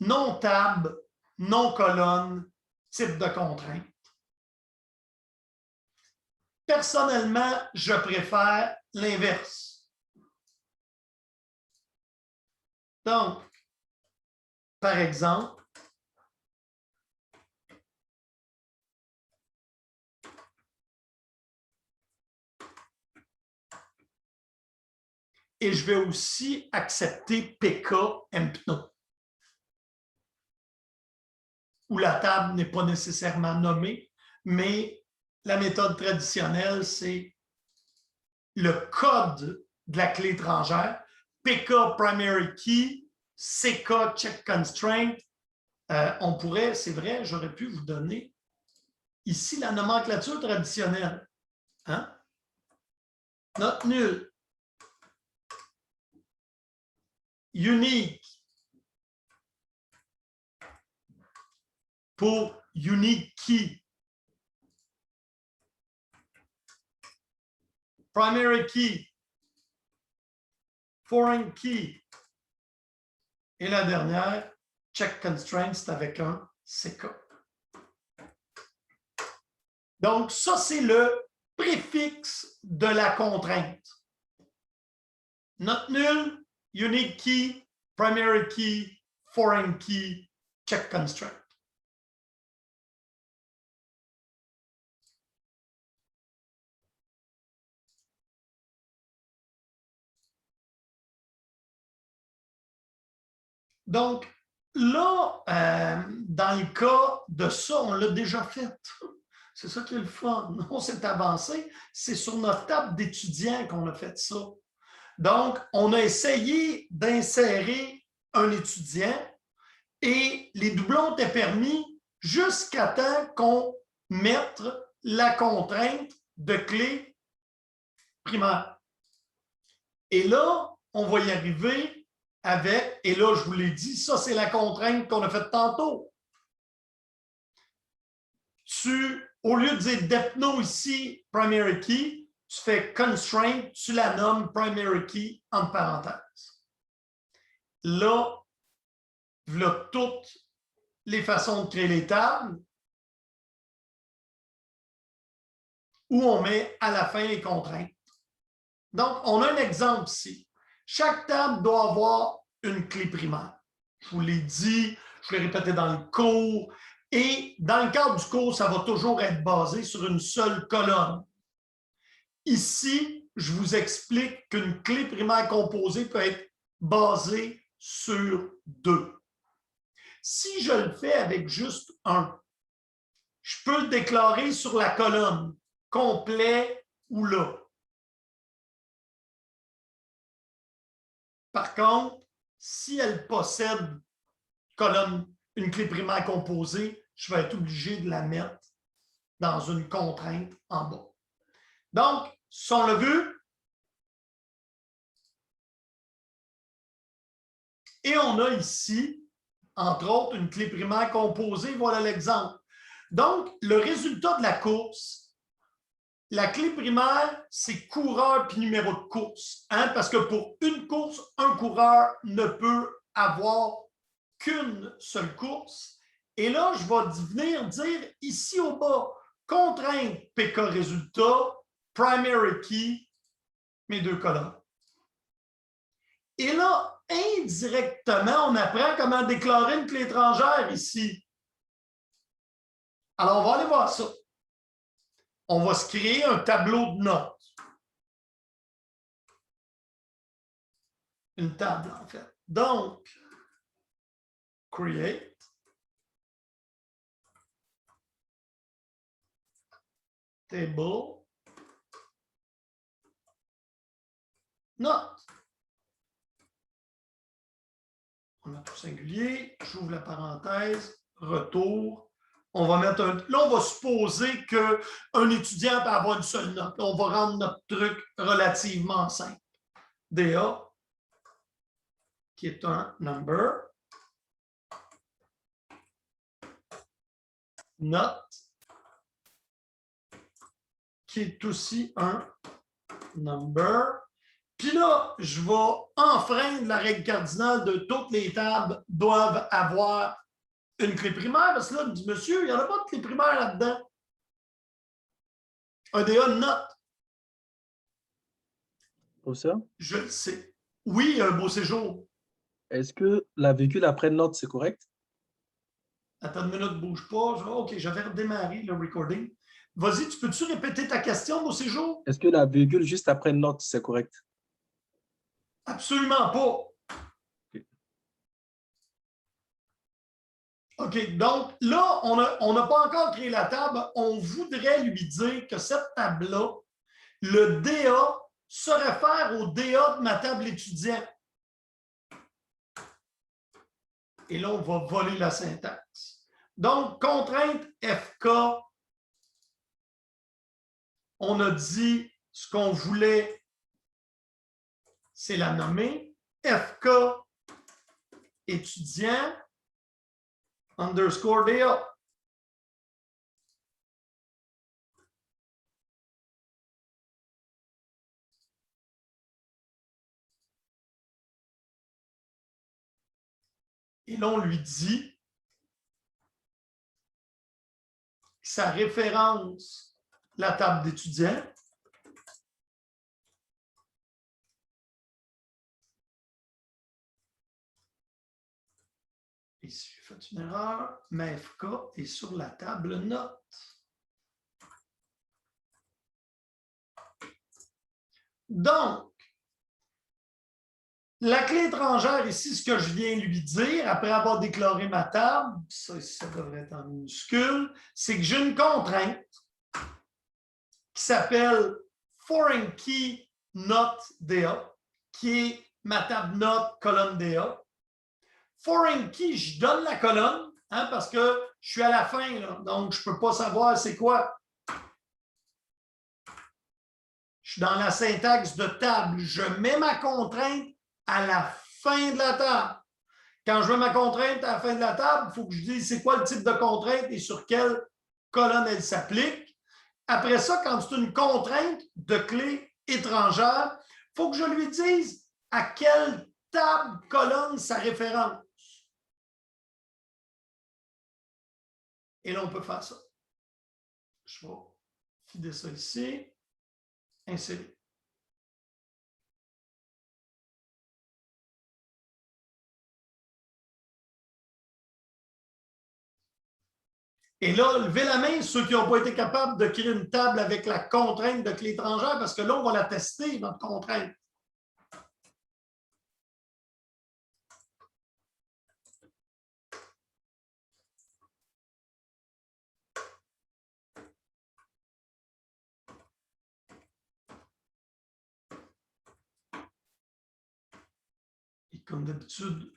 non table, non colonne, type de contrainte. Personnellement, je préfère l'inverse. Donc, par exemple, et je vais aussi accepter PK Empno, où la table n'est pas nécessairement nommée, mais la méthode traditionnelle, c'est le code de la clé étrangère, PK Primary Key, CK Check Constraint. On pourrait, c'est vrai, j'aurais pu vous donner ici la nomenclature traditionnelle. Hein? Note nulle. Unique pour unique key. Primary key. Foreign key. Et la dernière, check constraint, c'est avec un CK. Donc, ça, c'est le préfixe de la contrainte. Note nulle, unique key, primary key, foreign key, check constraint. Donc, là, dans le cas de ça, on l'a déjà fait. C'est ça qui est le fun. On s'est avancé. C'est sur notre table d'étudiants qu'on a fait ça. Donc, on a essayé d'insérer un étudiant et les doublons étaient permis jusqu'à temps qu'on mette la contrainte de clé primaire. Et là, on va y arriver avec, et là, je vous l'ai dit, ça, c'est la contrainte qu'on a faite tantôt. Au lieu de dire depno ici, primary key, tu fais constraint, tu la nommes primary key entre parenthèses. Là, voilà toutes les façons de créer les tables où on met à la fin les contraintes. Donc, on a un exemple ici. Chaque table doit avoir une clé primaire. Je vous l'ai dit, je l'ai répété dans le cours, Et dans le cadre du cours, ça va toujours être basé sur une seule colonne. Ici, je vous explique qu'une clé primaire composée peut être basée sur 2. Si je le fais avec juste 1, je peux le déclarer sur la colonne, complet ou là. Par contre, si elle possède une clé primaire composée, je vais être obligé de la mettre dans une contrainte en bas. Donc, si on l'a vu, et on a ici, entre autres, une clé primaire composée. Voilà l'exemple. Donc, le résultat de la course, la clé primaire, c'est coureur puis numéro de course. Hein? Parce que pour une course, un coureur ne peut avoir qu'une seule course. Et là, je vais venir dire ici au bas, contrainte PK résultat, primary key, mes 2 colonnes. Et là, indirectement, on apprend comment déclarer une clé étrangère ici. Alors, on va aller voir ça. On va se créer un tableau de notes. Une table, en fait. Donc, create. Table. Note. On a tout singulier. J'ouvre la parenthèse. Retour. On va mettre un. Là, on va supposer qu'un étudiant peut avoir une seule note. Là, on va rendre notre truc relativement simple. DA, qui est un number. Note, qui est aussi un number. Puis là, je vais enfreindre la règle cardinale de toutes les tables doivent avoir une clé primaire, parce que là, dit monsieur, il n'y en a pas de clé primaire là-dedans. Un DA note. Professeur, Je le sais. Oui, un beau séjour. est-ce que la virgule après note, c'est correct? Attends une minute, bouge pas. OK, je vais redémarrer le recording. Vas-y, tu peux-tu répéter ta question, beau séjour? Est-ce que la virgule juste après note, c'est correct? Absolument pas. OK, donc là, on n'a pas encore créé la table. On voudrait lui dire que cette table-là, le DA se réfère au DA de ma table étudiant. Et là, on va voler la syntaxe. Donc, contrainte FK, on a dit ce qu'on voulait, c'est la nommer. FK étudiant underscore DA. Et là, on lui dit que ça référence la table d'étudiant. Ici, j'ai fait une erreur. Ma FK est sur la table note. Donc, la clé étrangère ici, ce que je viens lui dire, après avoir déclaré ma table, ça devrait être en minuscule, c'est que j'ai une contrainte qui s'appelle Foreign Key Note DA, qui est ma table note colonne DA. Foreign Key, je donne la colonne, hein, parce que je suis à la fin, là, donc je ne peux pas savoir c'est quoi. Je suis dans la syntaxe de table. Je mets ma contrainte à la fin de la table. Quand je mets ma contrainte à la fin de la table, il faut que je dise c'est quoi le type de contrainte et sur quelle colonne elle s'applique. Après ça, quand c'est une contrainte de clé étrangère, il faut que je lui dise à quelle table, colonne ça référence. Et là, on peut faire ça. Je vais filer ça ici. Insérer. Et là, levez la main ceux qui n'ont pas été capables de créer une table avec la contrainte de clé étrangère, parce que là, on va la tester, notre contrainte. Et comme d'habitude,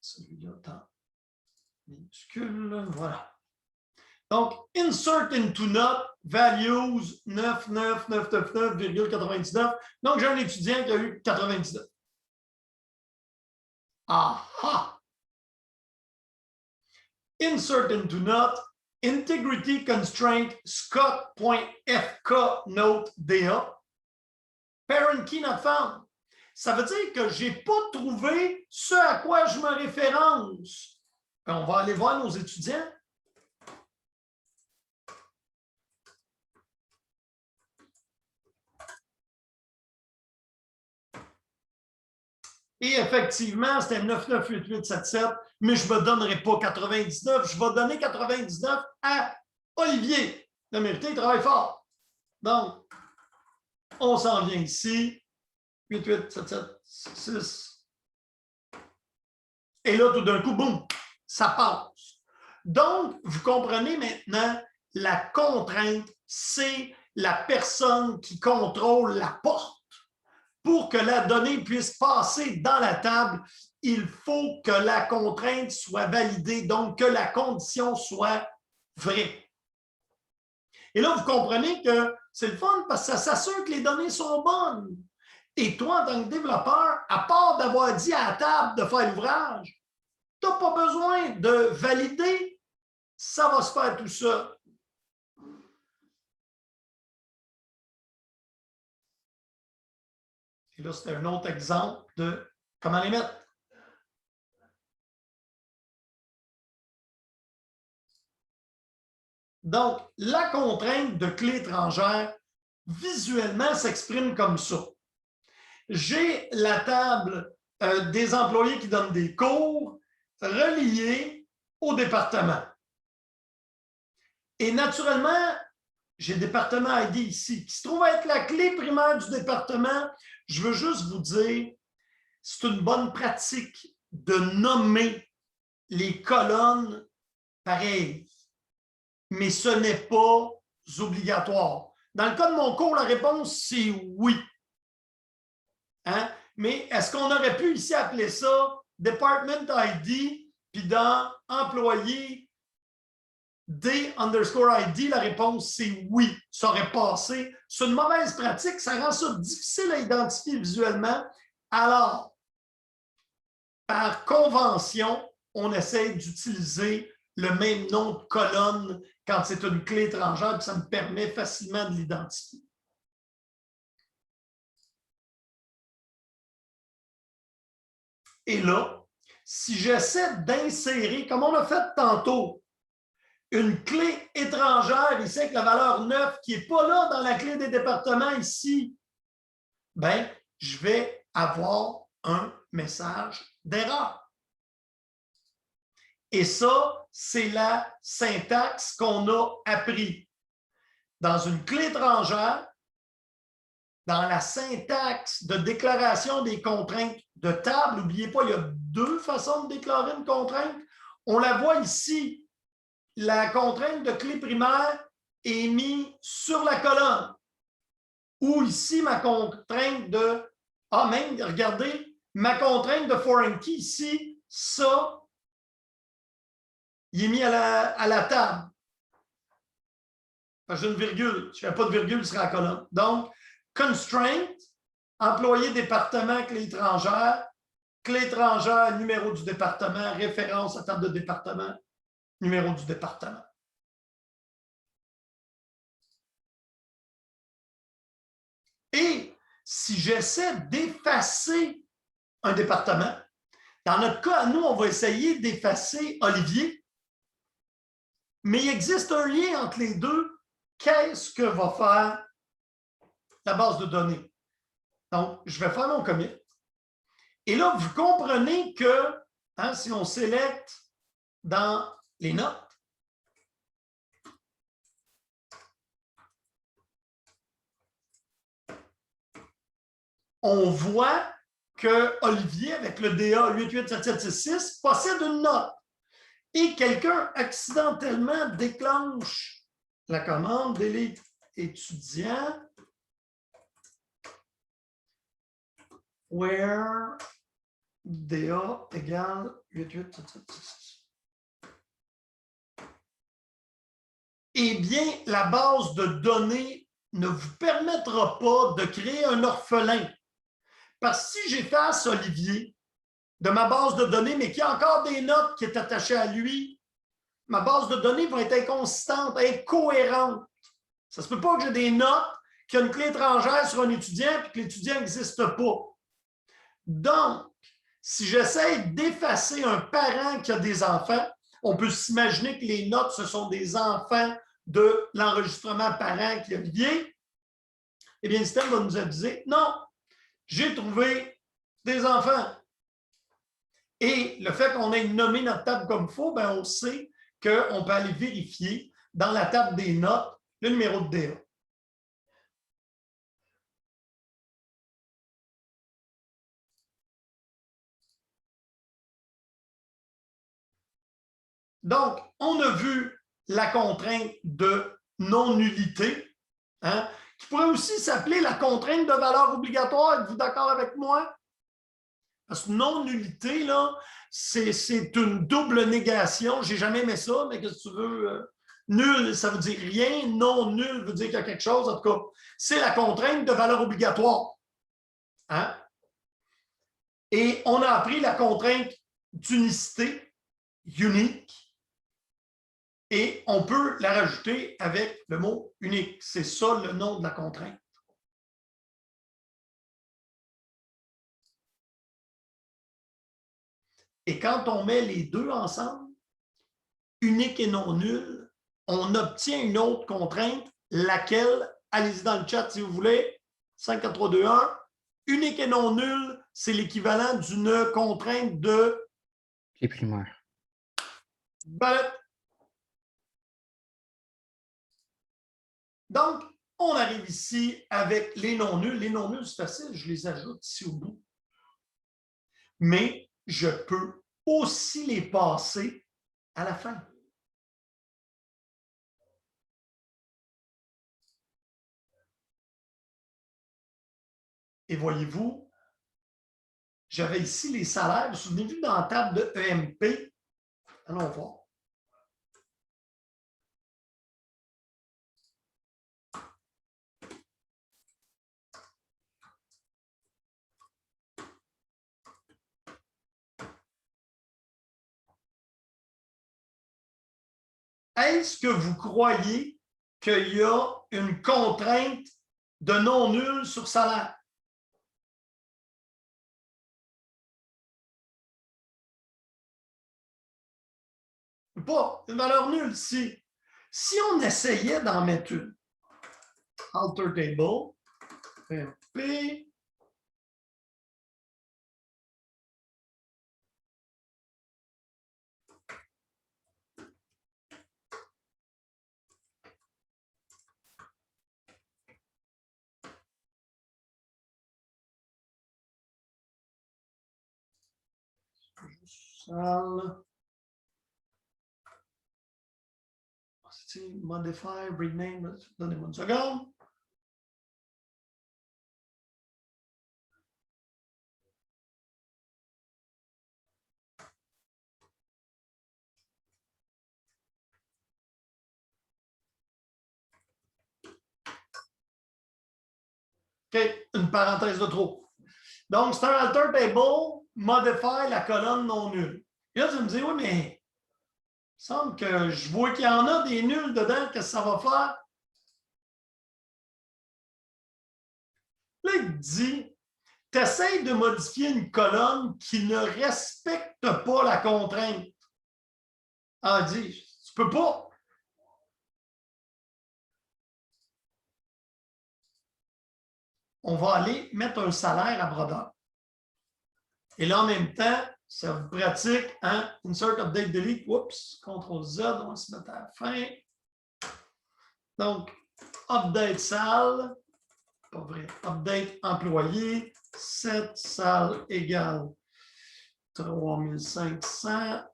celui-là dans minuscule, voilà. Donc, insert into not values 99999,99. Donc, j'ai un étudiant qui a eu 99. Aha! Insert into not integrity constraint Scott.fk note DA. Parent key not found. Ça veut dire que je n'ai pas trouvé ce à quoi je me référence. On va aller voir nos étudiants. Et effectivement, c'était 998877, mais je ne me donnerai pas 99. Je vais donner 99 à Olivier. La mérité, il travaille fort. Donc, on s'en vient ici. 887766. Et là, tout d'un coup, boum, ça passe. Donc, vous comprenez maintenant, la contrainte, c'est la personne qui contrôle la porte. Pour que la donnée puisse passer dans la table, il faut que la contrainte soit validée, donc que la condition soit vraie. Et là, vous comprenez que c'est le fun parce que ça s'assure que les données sont bonnes. Et toi, en tant que développeur, à part d'avoir dit à la table de faire l'ouvrage, tu n'as pas besoin de valider, ça va se faire tout seul. Et là, c'est un autre exemple de comment les mettre. Donc, la contrainte de clé étrangère, visuellement, s'exprime comme ça. J'ai la table des employés qui donnent des cours reliée au département. Et naturellement, j'ai département ID ici, qui se trouve être la clé primaire du département. Je veux juste vous dire, c'est une bonne pratique de nommer les colonnes pareilles, mais ce n'est pas obligatoire. Dans le cas de mon cours, la réponse, c'est oui. Hein? Mais est-ce qu'on aurait pu ici appeler ça Department ID, puis dans Employé D_ID, la réponse c'est oui, ça aurait passé. C'est une mauvaise pratique, ça rend ça difficile à identifier visuellement. Alors, par convention, on essaie d'utiliser le même nom de colonne quand c'est une clé étrangère, puis ça me permet facilement de l'identifier. Et là, si j'essaie d'insérer, comme on l'a fait tantôt, une clé étrangère ici avec la valeur 9 qui n'est pas là dans la clé des départements ici, bien, je vais avoir un message d'erreur. Et ça, c'est la syntaxe qu'on a appris. Dans une clé étrangère, dans la syntaxe de déclaration des contraintes de table, n'oubliez pas, il y a deux façons de déclarer une contrainte. On la voit ici. La contrainte de clé primaire est mise sur la colonne. Ou ici, ma contrainte de... Ah, même, regardez, ma contrainte de foreign key ici, ça, il est mis à la table. J'ai une virgule. Si je ne fais pas de virgule, il sera à la colonne. Donc, constraint, employé département, clé étrangère, numéro du département, référence à table de département, numéro du département. Et si j'essaie d'effacer un département, dans notre cas, nous, on va essayer d'effacer Olivier, mais il existe un lien entre les deux. Qu'est-ce que va faire la base de données? Donc, je vais faire mon commit. Et là, vous comprenez que hein, si on sélecte dans les notes, on voit que Olivier, avec le DA 887766, possède une note. Et quelqu'un accidentellement déclenche la commande delete étudiant where DA égale 887766. Eh bien, la base de données ne vous permettra pas de créer un orphelin. Parce que si j'efface Olivier de ma base de données, mais qu'il y a encore des notes qui est attachées à lui, ma base de données va être inconsistante, incohérente. Ça ne se peut pas que j'ai des notes qui ont une clé étrangère sur un étudiant et que l'étudiant n'existe pas. Donc, si j'essaie d'effacer un parent qui a des enfants, on peut s'imaginer que les notes, ce sont des enfants de l'enregistrement parent qui est Olivier. Eh bien, le système va nous aviser, non, j'ai trouvé des enfants. Et le fait qu'on ait nommé notre table comme faux, ben on sait qu'on peut aller vérifier dans la table des notes le numéro de DA. Donc, on a vu la contrainte de non-nullité, hein, qui pourrait aussi s'appeler la contrainte de valeur obligatoire. Êtes-vous d'accord avec moi? Parce que non-nullité, là, c'est une double négation. Je n'ai jamais aimé ça, mais qu'est-ce que tu veux? Nul, ça veut dire rien. Non, nul veut dire qu'il y a quelque chose. En tout cas, c'est la contrainte de valeur obligatoire. Hein? Et on a appris la contrainte d'unicité, unique, et on peut la rajouter avec le mot unique. C'est ça le nom de la contrainte. Et quand on met les deux ensemble, unique et non nul, on obtient une autre contrainte, laquelle, allez-y dans le chat si vous voulez, 5, 4, 3, 2, 1, unique et non nul, c'est l'équivalent d'une contrainte de... Les primaires. Donc, on arrive ici avec les non nuls. Les non nuls, c'est facile, je les ajoute ici au bout. Mais je peux aussi les passer à la fin. Et voyez-vous, j'avais ici les salaires. Vous vous souvenez-vous dans la table de EMP? Allons voir. Est-ce que vous croyez qu'il y a une contrainte de non nul sur salaire? Pas une valeur nulle ici. Si on essayait d'en mettre une, alter table, MP, modify, rename, donnez-moi une seconde. OK, une parenthèse de trop. Donc, c'est un alter table, modify la colonne non nulle. Et là, tu me dis, oui, mais il semble que je vois qu'il y en a des nuls dedans, qu'est-ce que ça va faire? Là, il dit, tu essaies de modifier une colonne qui ne respecte pas la contrainte. Ah, il dit, tu peux pas. On va aller mettre un salaire à brodeur. Et là, en même temps, ça vous pratique, hein? Insert, update, delete. Oups, CTRL Z, on va se mettre à la fin. Donc, update salle, pas vrai, update employé, 7 salles égale 3500,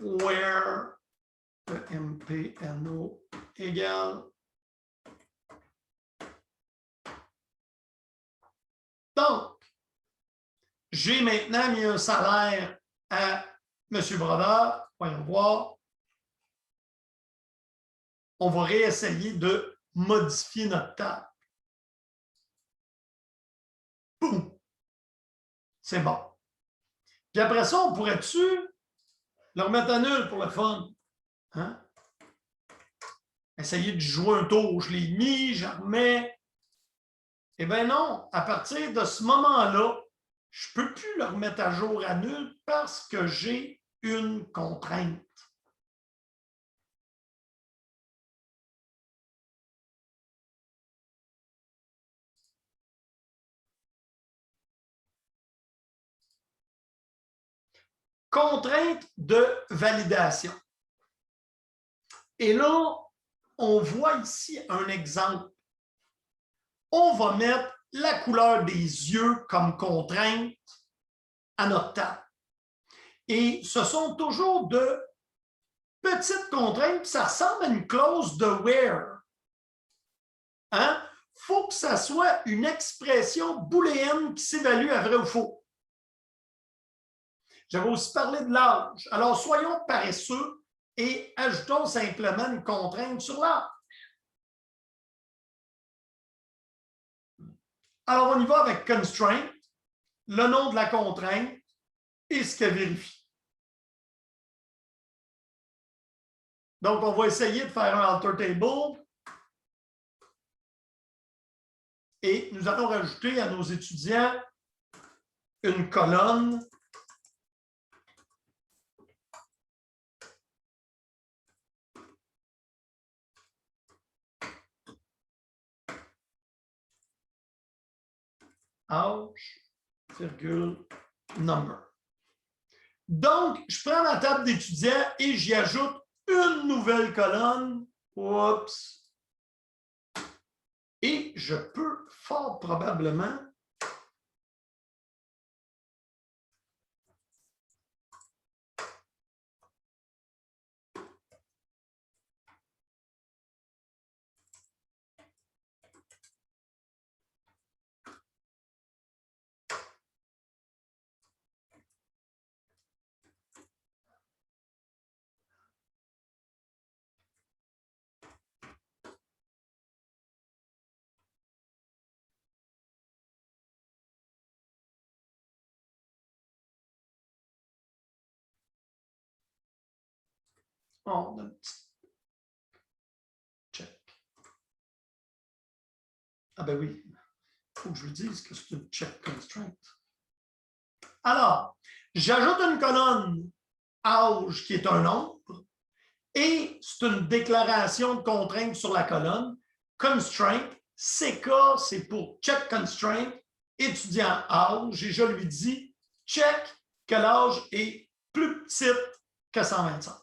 where MPNO égale. Donc, j'ai maintenant mis un salaire à M. Brodeur. Voyons voir. On va réessayer de modifier notre table. Boum! C'est bon. Puis après ça, on pourrait-tu le remettre à nul pour le fun? Hein? Essayer de jouer un tour. Je l'ai mis, je remets. Eh bien non, à partir de ce moment-là, je ne peux plus le remettre à jour à nul parce que j'ai une contrainte. Contrainte de validation. Et là, on voit ici un exemple. On va mettre la couleur des yeux comme contrainte à notre table. Et ce sont toujours de petites contraintes, ça ressemble à une clause de where. Hein? Il faut que ça soit une expression booléenne qui s'évalue à vrai ou faux. J'avais aussi parlé de l'âge. Alors, soyons paresseux et ajoutons simplement une contrainte sur l'âge. Alors, on y va avec constraint, le nom de la contrainte et ce qu'elle vérifie. Donc, on va essayer de faire un alter table et nous allons rajouter à nos étudiants une colonne âge, virgule, number. Donc, je prends ma table d'étudiants et j'y ajoute une nouvelle colonne. Oups. Et je peux fort probablement on a un petit check. Ah ben oui, il faut que je vous dise que c'est une check constraint. Alors, j'ajoute une colonne âge qui est un nombre et c'est une déclaration de contrainte sur la colonne. Constraint, CK, c'est pour check constraint, étudiant âge, et je lui dis check que l'âge est plus petit que 125.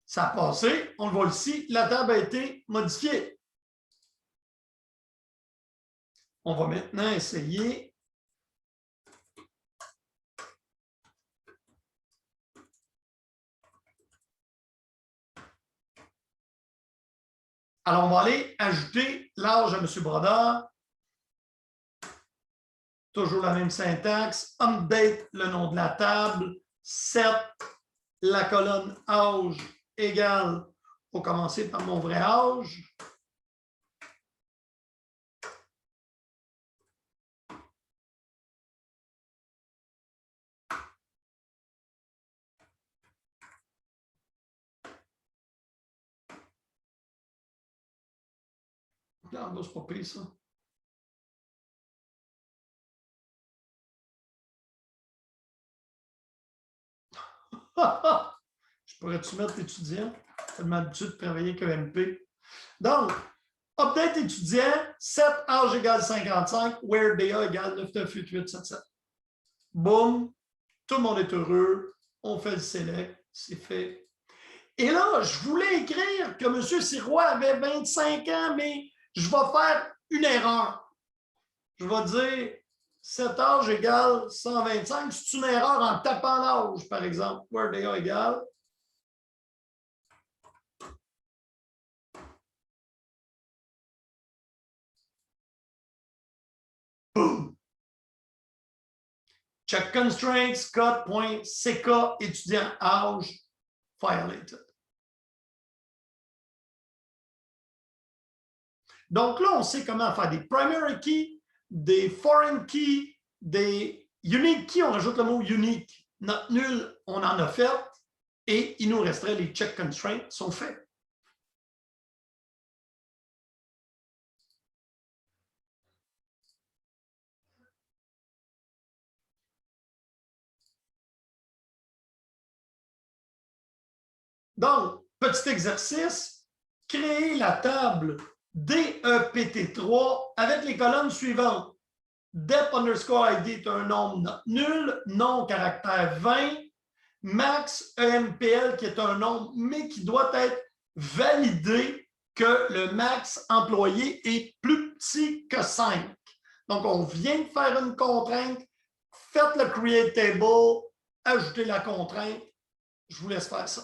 Ça a passé, on le voit ici, la table a été modifiée. On va maintenant essayer alors, on va aller ajouter l'âge à M. Brodeur. Toujours la même syntaxe. Update le nom de la table. Set la colonne âge égale. Il faut commencer par mon vrai âge. Non, c'est pas pire, ça. Je pourrais-tu mettre l'étudiant? J'ai tellement l'habitude de travailler avec MP. Donc, Update étudiant, 7 âge égale 55, where DA égale 998877. Boum, tout le monde est heureux, on fait le select, c'est fait. Et là, je voulais écrire que M. Sirois avait 25 ans, mais je vais faire une erreur. Je vais dire 7 âge égale 125. C'est une erreur en tapant l'âge, par exemple. Where DA égale. Boom! Check constraints, code.ck, étudiant âge, violated. Donc là, on sait comment faire des primary keys, des foreign keys, des unique keys, on rajoute le mot unique. Notre nul, on en a fait, et il nous resterait les check constraints sont faits. Donc, petit exercice, créer la table DEPT3 avec les colonnes suivantes. Dep underscore ID est un nombre nul, non caractère 20. Max EMPL qui est un nombre, mais qui doit être validé que le max employé est plus petit que 5. Donc, on vient de faire une contrainte. Faites le create table, ajoutez la contrainte. Je vous laisse faire ça.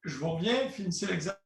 Je vous reviens, finissez l'exercice.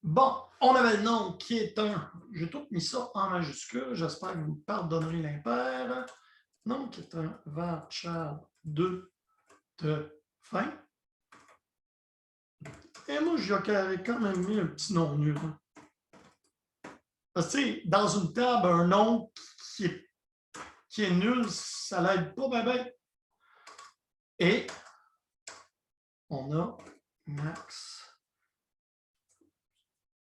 Bon, on avait le nom qui est un... J'ai tout mis ça en majuscule. J'espère que vous me pardonnerez l'impair. Nom qui est un varchar 2 de fin. Et moi, j'aurais quand même mis un petit nom nul. Parce que, dans une table, un nom qui est nul, ça l'aide pas bien. Et on a Max.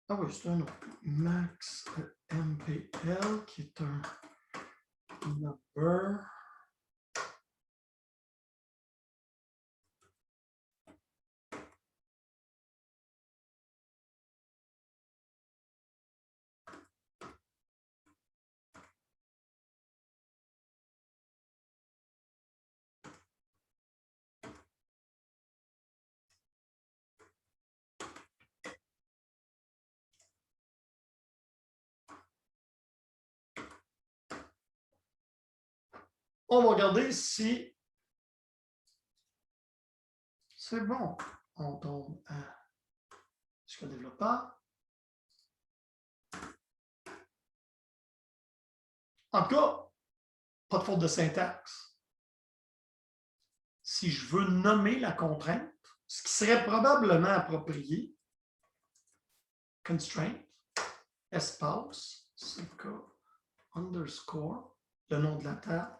Ah oui, c'est un nom. Max MPL qui est un number. On va regarder si c'est bon. On tombe à jusqu'au développeur. En tout cas, pas de faute de syntaxe. Si je veux nommer la contrainte, ce qui serait probablement approprié, constraint, espace, CK, underscore, le nom de la table.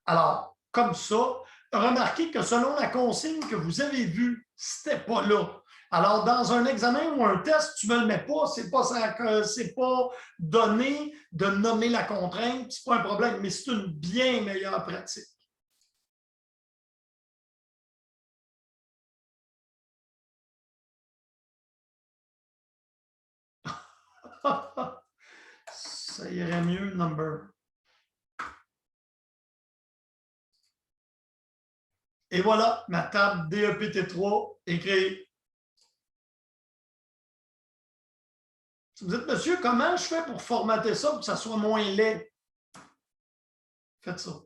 Alors, comme ça, remarquez que selon la consigne que vous avez vue, ce n'était pas là. Alors, dans un examen ou un test, tu ne me le mets pas, ce n'est pas donné de nommer la contrainte, ce n'est pas un problème, mais c'est une bien meilleure pratique. Ça irait mieux, number. Et voilà, ma table DEPT3 est créée. Si vous dites, monsieur, comment je fais pour formater ça pour que ça soit moins laid? Faites ça.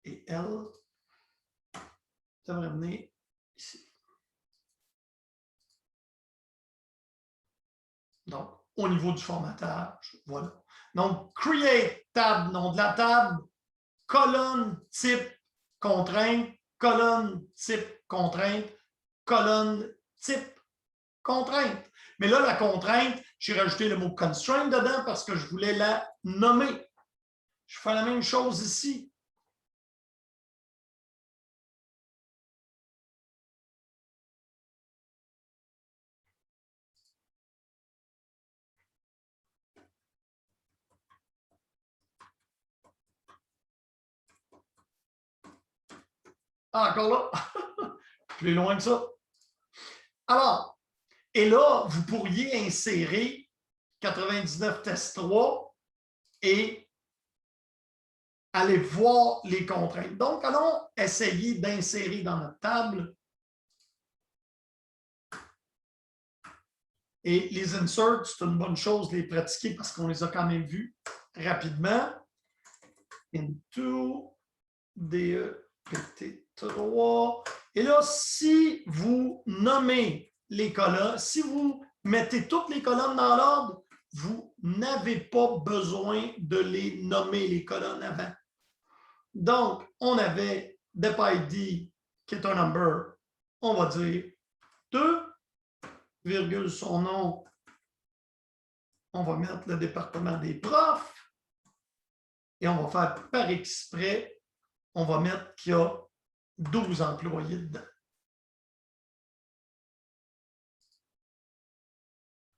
Et elle devrait venir ici. Donc, au niveau du formatage, voilà. Donc, create table, nom de la table, colonne, type, contrainte, colonne, type, contrainte, colonne, type, contrainte. Mais là, la contrainte, j'ai rajouté le mot constraint dedans parce que je voulais la nommer. Je fais la même chose ici. Ah, encore là, plus loin que ça. Alors, et là, vous pourriez insérer 99 test 3 et aller voir les contraintes. Donc, allons essayer d'insérer dans notre table. Et les inserts, c'est une bonne chose de les pratiquer parce qu'on les a quand même vus rapidement. Into DEPT3. Et là, si vous nommez les colonnes, si vous mettez toutes les colonnes dans l'ordre, vous n'avez pas besoin de les nommer, les colonnes avant. Donc, on avait depID qui est un number, on va dire 2, virgule son nom, on va mettre le département des profs et on va faire par exprès, on va mettre qu'il y a 12 employés dedans.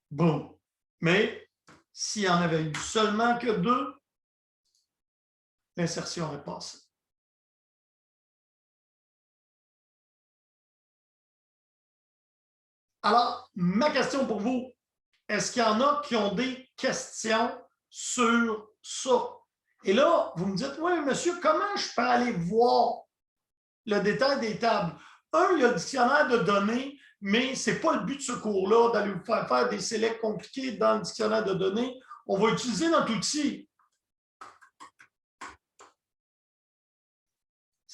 Bon. Mais s'il y en avait eu seulement que 2, l'insertion aurait passé. Alors, ma question pour vous, est-ce qu'il y en a qui ont des questions sur ça? Et là, vous me dites, oui, monsieur, comment je peux aller voir le détail des tables? Il y a le dictionnaire de données, mais ce n'est pas le but de ce cours-là d'aller vous faire des sélects compliqués dans le dictionnaire de données. On va utiliser notre outil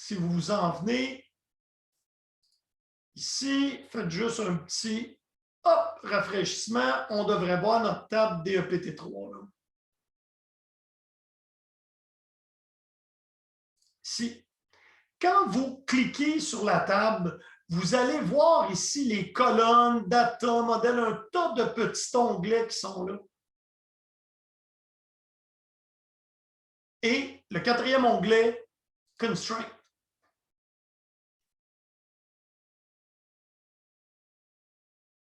si vous vous en venez ici, faites juste un petit rafraîchissement. On devrait voir notre table DEPT3. Là. Ici. Quand vous cliquez sur la table, vous allez voir ici les colonnes, data, modèle, un tas de petits onglets qui sont là. Et le quatrième onglet, Constraint.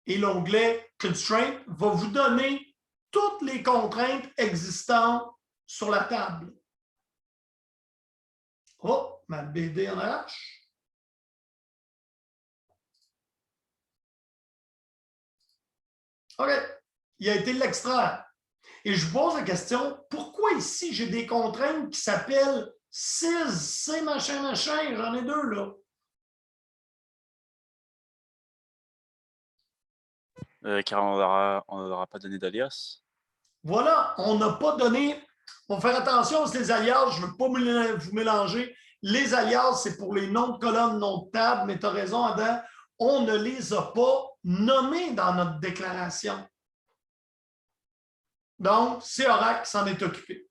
Et l'onglet Constraint va vous donner toutes les contraintes existantes sur la table. Oh, ma BD en arrache. OK, il a été l'extraire. Et je vous pose la question, pourquoi ici j'ai des contraintes qui s'appellent 6, C, machin, machin, j'en ai deux là. Car on n'aura pas donné d'alias. Voilà, on n'a pas donné. On va faire attention à ces alias, je ne veux pas vous mélanger. Les alias, c'est pour les noms de colonnes, noms de table, mais tu as raison, Adam, on ne les a pas nommés dans notre déclaration. Donc, c'est Oracle qui s'en est occupé.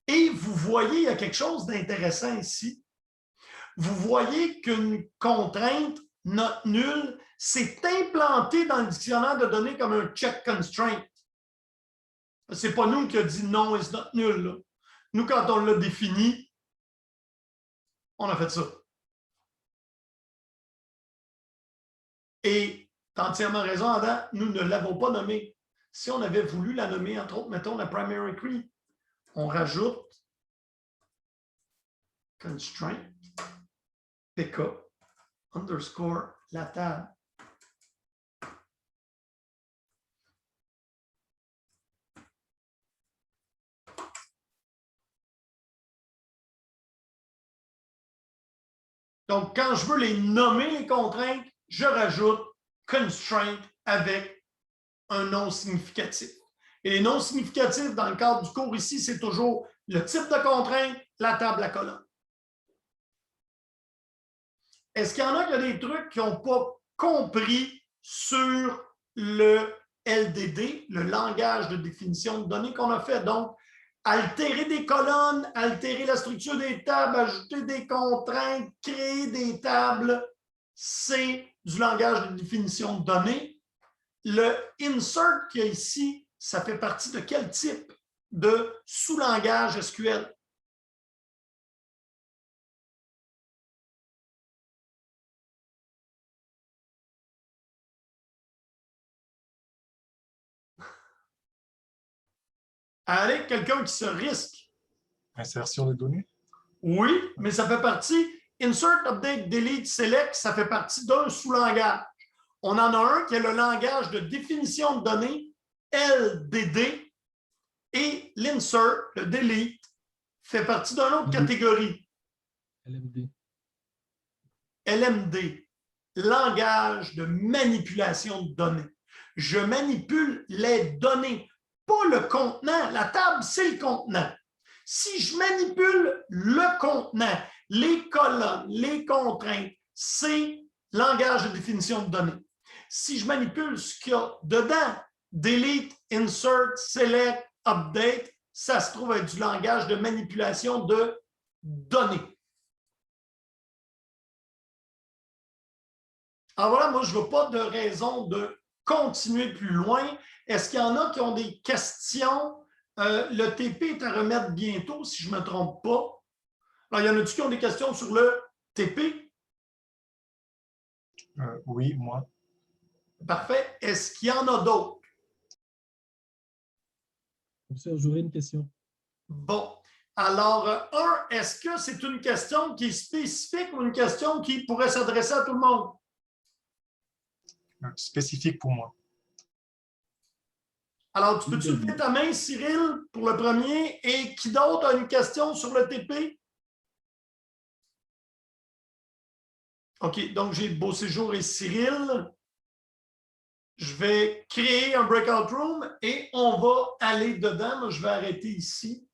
Et vous voyez, il y a quelque chose d'intéressant ici. Vous voyez qu'une contrainte, note nulle, s'est implantée dans le dictionnaire de données comme un check constraint. Ce n'est pas nous qui a dit non, it's not nul. Là. Nous, quand on l'a défini, on a fait ça. Et tu as entièrement raison, Adam, nous ne l'avons pas nommé. Si on avait voulu la nommer, entre autres, mettons la primary key, on rajoute constraint pk underscore la table. Donc, quand je veux les nommer, les contraintes, je rajoute constraint avec un nom significatif. Et les noms significatifs, dans le cadre du cours ici, c'est toujours le type de contrainte, la table, la colonne. Est-ce qu'il y en a qui ont des trucs qui n'ont pas compris sur le LDD, le langage de définition de données qu'on a fait? Donc, altérer des colonnes, altérer la structure des tables, ajouter des contraintes, créer des tables, c'est du langage de définition de données. Le insert qu'il y a ici, ça fait partie de quel type de sous-langage SQL? Allez, quelqu'un qui se risque. Insertion de données? Oui, mais ça fait partie, insert, update, delete, select, ça fait partie d'un sous-langage. On en a un qui est le langage de définition de données, LDD, et l'insert, le delete, fait partie d'une autre catégorie. LMD. LMD, langage de manipulation de données. Je manipule les données, pas le contenant. La table, c'est le contenant. Si je manipule le contenant, les colonnes, les contraintes, c'est langage de définition de données. Si je manipule ce qu'il y a dedans, delete, insert, select, update, ça se trouve être du langage de manipulation de données. Alors voilà, moi, je ne veux pas de raison de continuer plus loin. Est-ce qu'il y en a qui ont des questions? Le TP est à remettre bientôt, si je ne me trompe pas. Alors, il y en a-t-il qui ont des questions sur le TP? Oui, moi. Parfait. Est-ce qu'il y en a d'autres? Professeur, j'aurais une question. Bon. Alors, est-ce que c'est une question qui est spécifique ou une question qui pourrait s'adresser à tout le monde? Spécifique pour moi. Alors, tu peux-tu lever ta main, Cyril, pour le premier? Et qui d'autre a une question sur le TP? OK, donc j'ai Beau Séjour et Cyril. Je vais créer un breakout room et on va aller dedans. Moi, je vais arrêter ici.